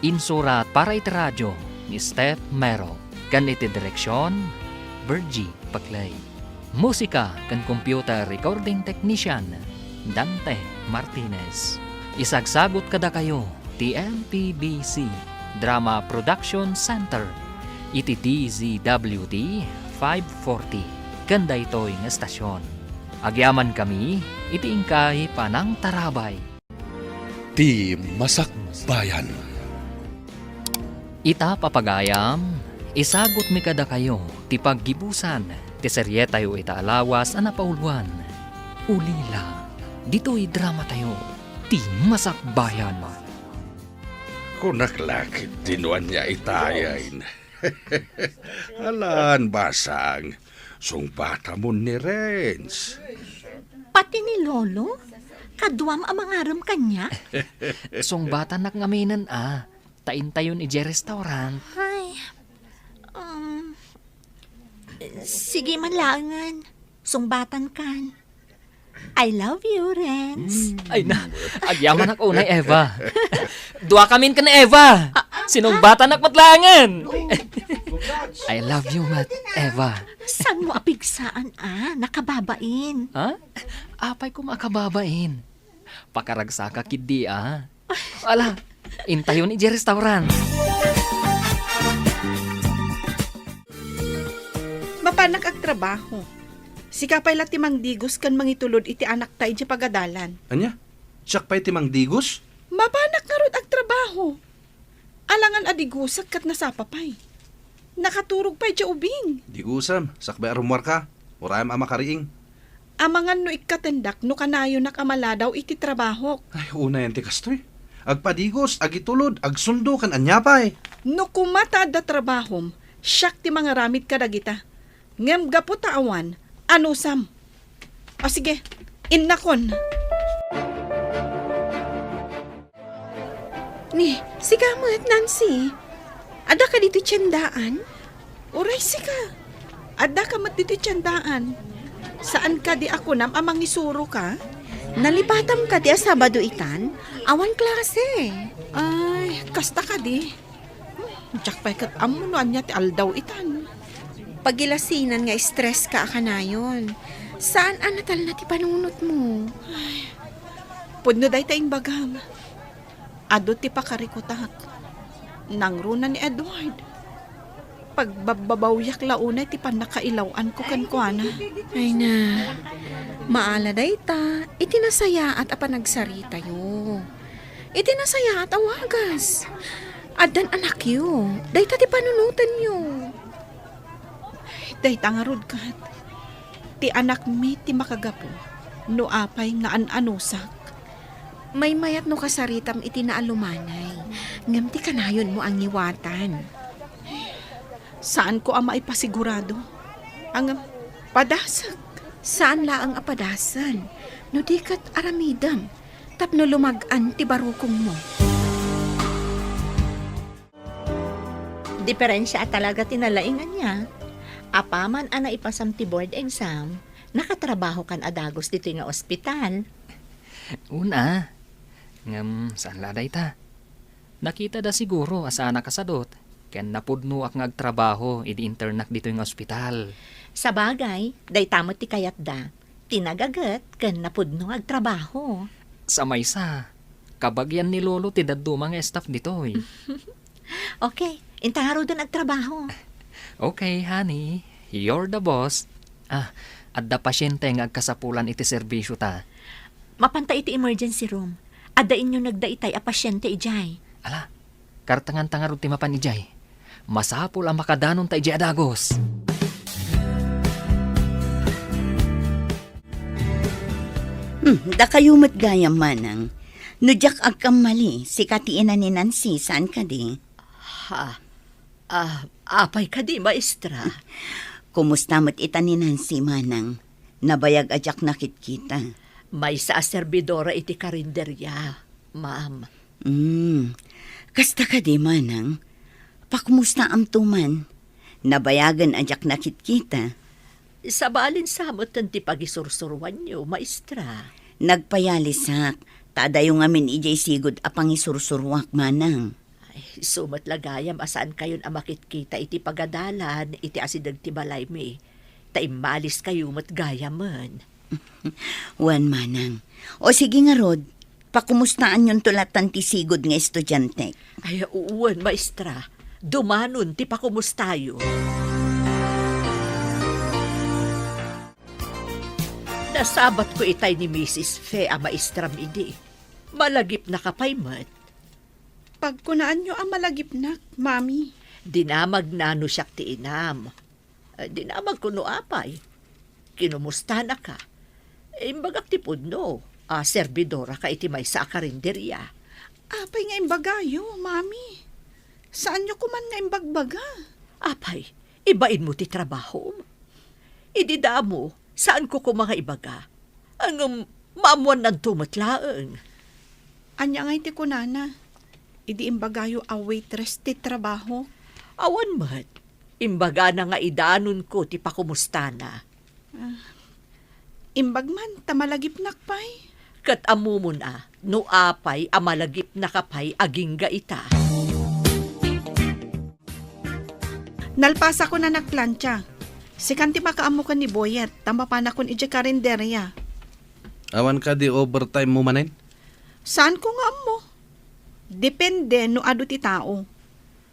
Insurat para iti radyo ni Steph Mero, kan iti direksyon, Virgie Paclay. Musika kan computer recording technician, Dante Martinez. Isagsagot kada kayo, TMPBC Drama Production Center iti DZWD 540 kanda ito'y nga estasyon. Agyaman kami iti ingkay panang tarabay. Ti Masakbayan. Ita papagayam, isagot mi kada kayo ti paggibusan ti seryetayo ita alawas a napauluan. Ulila, dito'y drama tayo ti masakbayan. Kung naklakit dinwan niya itayan. Alan basang. Song bata mo ni Renz. Pati ni Lolo? Kadwam ang mangaram kanya? Song bata nak ngaminan taintayon ije restaurant. Ay, sige man langan. Sungbatan kan. I love you, Renz. Ay na, agyaman ako na Eva. Dua kamin ka na Eva. Sinong bata nakmatlangan? I love you, Mat Eva. San mo apigsaan, nakababain. Ha? Apay ko makababain. Pakaragsa ka kidi, Ala, intayo ni Jerry Restaurant. Mapanak ag trabaho. Sikapay la timang digos kan mangitulod iti anak tayo di pagadalan. Anya? Siyak pa'y timang digos? Mapanak nga rod ag trabaho. Alangan adigusak kat nasapapay. Nakaturog pa'y di ubing. Digusam, sakbay arumwar ka. Urayam ama kariing. Amangan no ikatendak no kanayo nakamaladaw iti trabaho. Ay, una yan ti kastoy. Agpadigos, agitulod, agsundo kan anyapay. No kumata da trabahom, siyak ti mga ramid kadagita. Ngem gapo taawan, ano sam? O sige, innakon. Ni, sigamat, Nancy. Ada ka dito tiyandaan? Uray sika. Adda ka mat dito tiyandaan. Saan ka di ako nam amang isuro ka? Nalipatam ka di Sabado itan? Awan klase. Ay, kasta ka di. Diyak pa'y kat amunuan niya ti aldaw itan. Pagilasinan nga stress ka akanayon. Saan anatal na ti panunot mo? Pudno day tayong bagam. Ado ti pakarikutak. Nangruna ni Edward. Pagbabawyak launay ti panakailawan ko kankwana. Ay na, maala day ta, itinasaya at apanagsarita yo. Itinasaya at awagas. Adan anak yo, day ta ti panunutan yo. Day tangarod kat. Ti anak mi ti makagapo. No apay nga an-anusak. May mayat no kasaritam iti naalumanay. Ngam ti kanayon mo ang iwatan. Saan ko ama ipasigurado? Ang padasak. Saan la ang apadasan? No di kat aramidam. Tapno lumagan ti barukong mo. Diferensya at talaga tinalaingan niya. Apaman ana ipasam ti board exam, nakatrabaho kan adagos dito nga ospital. Una, ngam saan laday ta? Nakita da siguro asana kasadot. Ken napudno ak ngagtrabaho idi internak dito nga ospital. Sa bagay, day tamot ti kayat da. Tinagagat ken napudno ag trabaho. Sa maysa, kabagyan ni Lolo ti daddo mga staff dito eh. Okay, intangaro din ag trabaho. Okay, honey. You're the boss. Adda pasyente nga agkasapulan iti serbisyo ta. Mapantay iti emergency room. Adda inyo nagdaitay a pasyente ijay. Ala, kartangan-tangarod ti mapan ijay. Masapul ang makadanon ta ijay adagos. Da kayo matgayam manang. Nudyak agkam mali, si katiina ni Nancy, saan ka di? Apay ka di, maestra. Kumusta mo't ita ni Nancy manang? Nabayag ajak nakit-kita. May sa serbidora iti karinderya, ma'am. Kasta ka di manang? Pakumusta am tuman? Nabayagan ajak nakit-kita. Sa balin samot ti pagisursurwan niyo, maestra. Nagpayalisak, tadayo ngamin ijay sigod apang isursurwak manang. Sumat lagayam asaan kayon amakit-kita iti pagadalan, iti asidag ti balay mi. Taimalis kayo mat gayaman. Wan manang. O sige nga Rod, pakumustaan yung tulatan ti sigod nga estudyante. Ay, uwan, maestra. Dumanon ti pakumustayo. Nasabat ko itay ni Mrs. Fe a maestra midi. Malagip na kapaymat. Pagkunaan nyo ang malagipnak, mami. Dinamag na no siyak ti inam. Dinamag ko no apay. Kinumusta na ka. Imbagak ti pudno. Serbidora ka iti may sa karinderya. Apay nga imbagayo, mami. Saan nyo kuman nga imbagbaga? Apay, ibain mo ti trabaho. Idida mo, saan ko mga ibaga? Ang maamuan ng tumatlaang. Anya nga iti kunana. Idi imbagayo a waitress ti trabaho. Awan mat. Imbaga na nga idanon ko ti pakumusta na. Imbag man, tamalagip nakpay. Kat amo mo na, no apay amalagip na kapay aging gaita. Nalpasa ko na nagplantya. Si kanti makaamo ka ni Boyet, tama pa na kun ije karinderya. Awan ka di overtime mo manin? Saan ko nga mo? Depende no ado ti tao.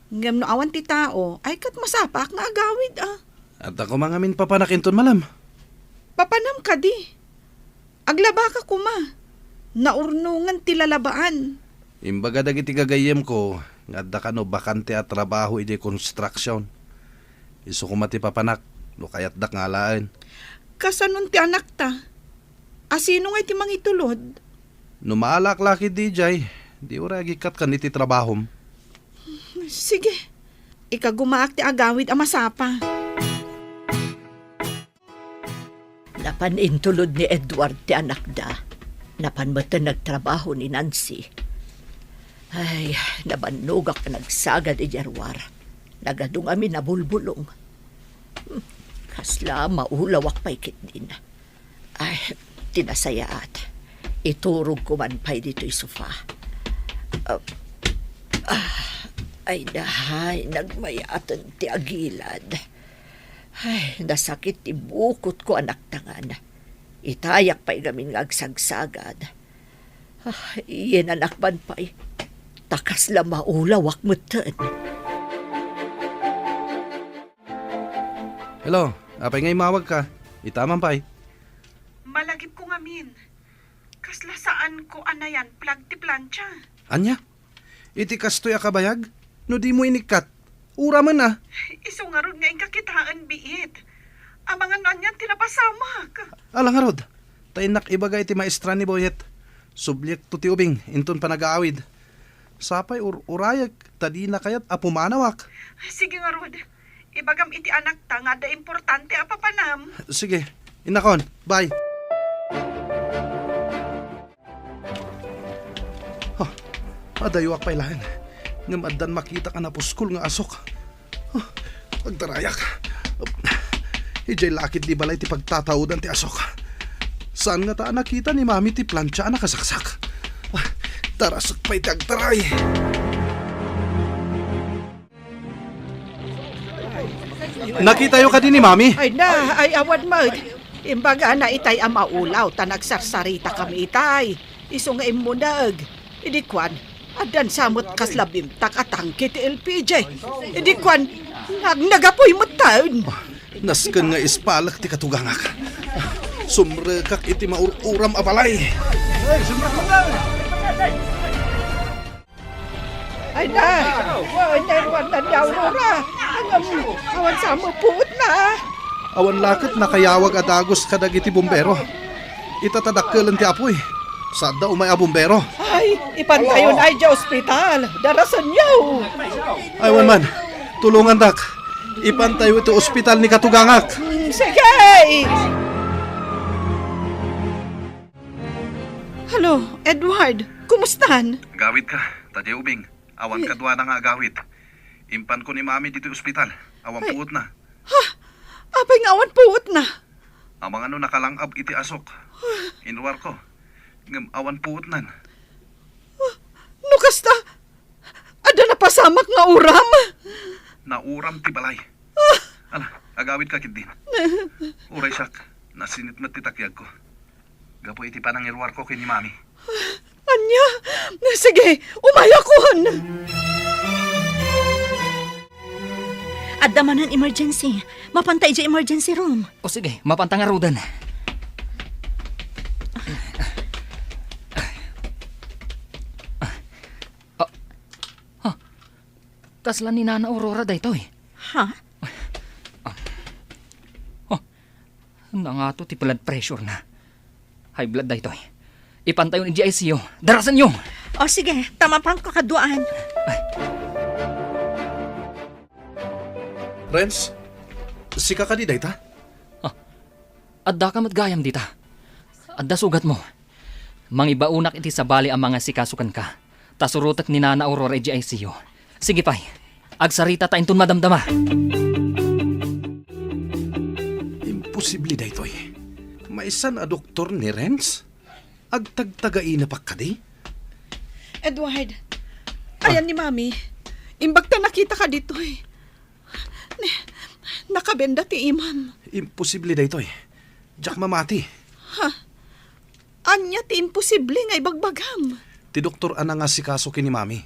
Ngam no awan ti tao, ay kat masapak nga agawid ah. At ako mga min papanakinton malam. Papanam ka di. Aglaba ka kuma. Naurnungan ti lalabaan. Imbaga dagiti gagayem ko, nga da ka no bakante at trabaho iti construction. Isu ko mati papanak, no kayat dak nga laan. Kasanon ti anak ta? Asino nga iti mangitulod? No maalak-laki DJ, di ura gikat kan iti trabahom. Sige. Ikagumaak ti agawid a masapa. Napan intulod ni Edward ti anak da. Napan mata nagtrabaho ni Nancy. Ay, nabanugak na nagsagad i Jarwar. Nagadong amin na bulbulong. Kasla maulawak pa'y kit din. Ay, tinasayaat. Iturog ko man pa'y dito'y sofa. Ay, dahay, nagmayatan ti agilad. Ay, nasakit ti bukot ko anak tangan. Itayak pa'y gamin ngagsagsagad. Iyan anak man pa'y. Takas la maulawak mo tan. Hello, apay ngay mawag ka. Itaman pa'y. Malagip ko nga min. Kasla saan ko anayan plag ti plancha. Anya? Iti kastoy akabayag? No di mo inikat. Ura man na. Iso nga ron nga yung kakitaan biit. Ang mga nanyan tinapasamak. Alang harod. Tainak ibagay ti maestra ni Boyet. Subyekto ti ubing, inton pa nag-aawid. Sapay urayag, tadi na kayat apumanawak. Sige nga Rod. Ibagam iti anak ta nga da importante apapanam. Sige, inakon. Bye. Oh, adayuak pa ilahan. Ngam addan makita ka na puskul nga asok. Oh, pagtarayak. Ijay lakit di balay ti pagtatawudan ti asok. Saan nga ta nakita ni mami ti plancha na kasaksak? Tarasak pa'y tagtaray. Nakita yo ka din ni mami? Ay na, ay awad mo. Imbaga na itay ang maulaw, tanagsarsarita kami itay. Iso nga imunag. Idikwan, adan samot kaslabim takatangki ti LPG. Idikwan, nagapoy mo taon. Nasken nga ispalak ti katugangak. Sumrekak iti maururam abalay. Ay na, wala na daw Rora. Awan sa mo puot na. Awan lakit nakayawag at agos kadag iti bumbero. Itatadakkelan ti apoy. Sad daw may bumbero. Ay, ipantayon ay di ospital. Darasan niyo. Aywan man, tulungan dak. Ipantayo iti ospital ni katugangak. Sige! Hello, Edward. Kumustan? Gawid ka, tadi ubing. Awan kadwa na nga agawid. Impan ko ni mami dito ospital. Awan puot na. Apay nga awan puot na. Amang ano nakalangab iti asok. Inwar ko. Ngam awan puot nan. Nukasta, ada na pasamak nga uram. Nauram ti balay. Ala, agawid ka kit din. Uray sak, nasinit mat ti takyag ko. Gapo iti panang irwar ko kini mami. Anya, sige, umayakon. Adda man ang emergency. Mapantay dyan emergency room. O sige, mapantang arudan. Kasla ni Nana Aurora daytoy. Ha? Nangato ti blood pressure na. High blood daytoy. Ipantayo ni GICU. Darasan nyo! O sige, tama pang kakaduaan. Renz, si kakadi dayta? Adda ka matgayam dita. Adda sugat mo. Mangibaunak iti sa bali ang mga sikasukan ka. Tasurutak ni Nana Aurora GICU. Sige pay, agsarita ta intun madamdama. Imposible daytoy. Maisan a doktor ni Renz? Agtagtagain na pa kadi? Edward, ayan ni Mami. Imbag ta nakita ka dito eh. Nakabenda ti imam. Imposible da ito eh. Jack mamati. Anya ti imposible nga ibagbagam. Ti doktor ana nga si kaso kini Mami.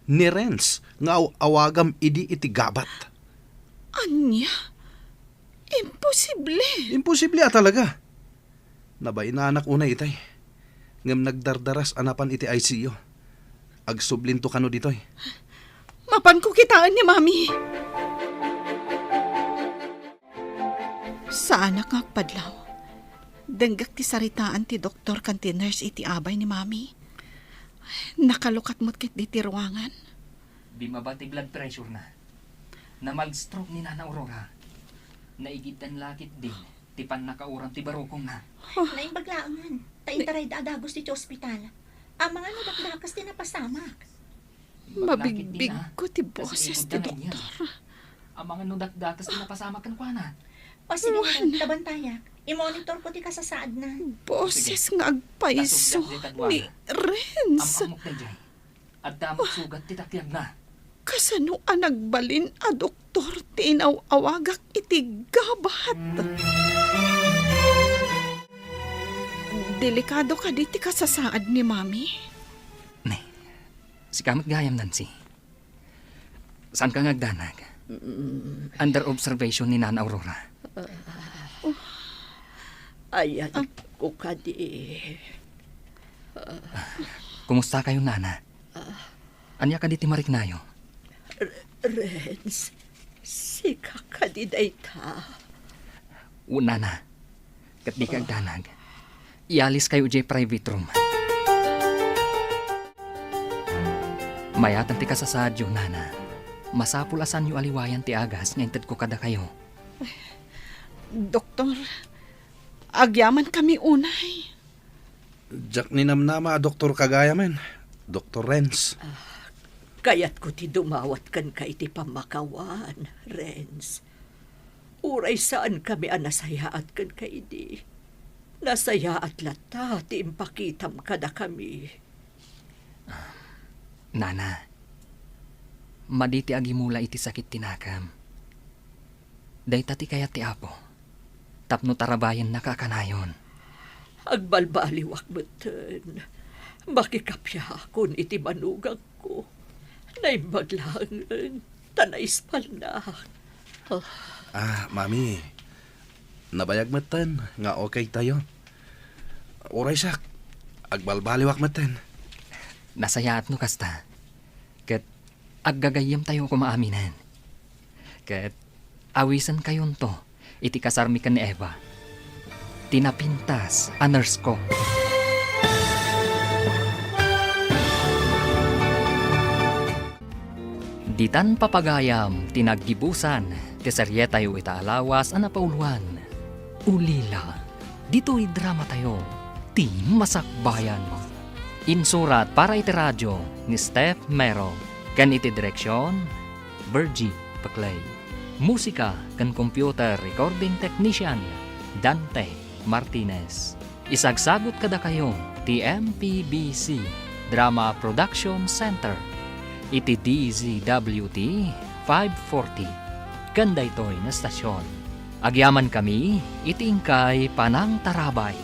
Ni Renz nga awagam idi iti gabat. Anya? Imposible. Imposible talaga. Nabay na anak una itay. Ngam nagdardaras anapan iti ICU. Agsublinto kano ditoy. Mapan ko kitaan ni Mami. Sa anak nga padlaw, denggak ti saritaan ti doktor kan ti nurse iti abay ni Mami. Nakalukat mo't kit di ti ruangan. Di mabati blood pressure na. Na mag-stroke ni Nana Aurora. Naigitan lakit din. Ti pan nakauram ti barokong na. Naimbaglaangan. Taintaray dadagos ti ospital. Ang mga nudakdakas din napasamak. Mabigbig ko ti boses ti doktor. Ang mga nudakdakas din napasamak kan kwa na. O sige na, tabantayak. I-monitor ko ti kasasaad na. Boses nga agpaiso ni Renz. Amok na dyan. At damot sugat ti takyag na. Kasano ang nagbalin a doktor ti inaw-awagak iti gabat. Delikado ka di ti kasasaad ni Mami. Si kamot gayam Nancy. Saan ka ngagdanag? Under observation ni Nana Aurora. Ayan ko kadi. Kumusta kayo, Nana? Anya ka di timariknayo? Renz, sika kadi dayta. Nana, kat di ka agdanag. Ialis kayo jay private room. Mayatan ti kasasadyo, Nana. Masapulasan yu aliwayan ti agas nga intad ko kada kayo. Doktor, agyaman kami unay. Jack ni namnama doktor kagayamen. Dr. Renz. Kayat ko ti dumawat kan ka iti pamakawan, Renz. Uray saan kami anasayaat kan ka idi. Nasayaat lata ti impakitam kada kami. Nana, maditi agimula iti sakit tinakam. Dayta ti kayat ti apo. Tapno tarabayan nakakanayon. Agbalbaliwak beten. Makikapya akon iti manugang ko. Naimbaglangan. Tanaispal na. Mami. Nabayag matan nga okay tayo. Oray sak. Agbalbaliwak matan. Nasayaat no kasta. Kat aggagayam tayo kumaaminan. Kat awisan kayon to. Iti kasarmi ka ni Eva. Tinapintas a nurse ko. Ditan papagayam, tinaggibusan, tiserye tayo itaalawas, anapauluan. Ulila, dito'y drama tayo, ti masakbayan. Insurat para iti radyo ni Steph Mero, kan iti direksyon, Virgie Paclay. Musika kan computer recording technician, Dante Martinez. Isagsagot kada kayo, ti MPBC Drama Production Center. Iti DZWT 540. Ganda ito'y na stasyon. Agyaman kami, iti ingkay Panang Tarabay.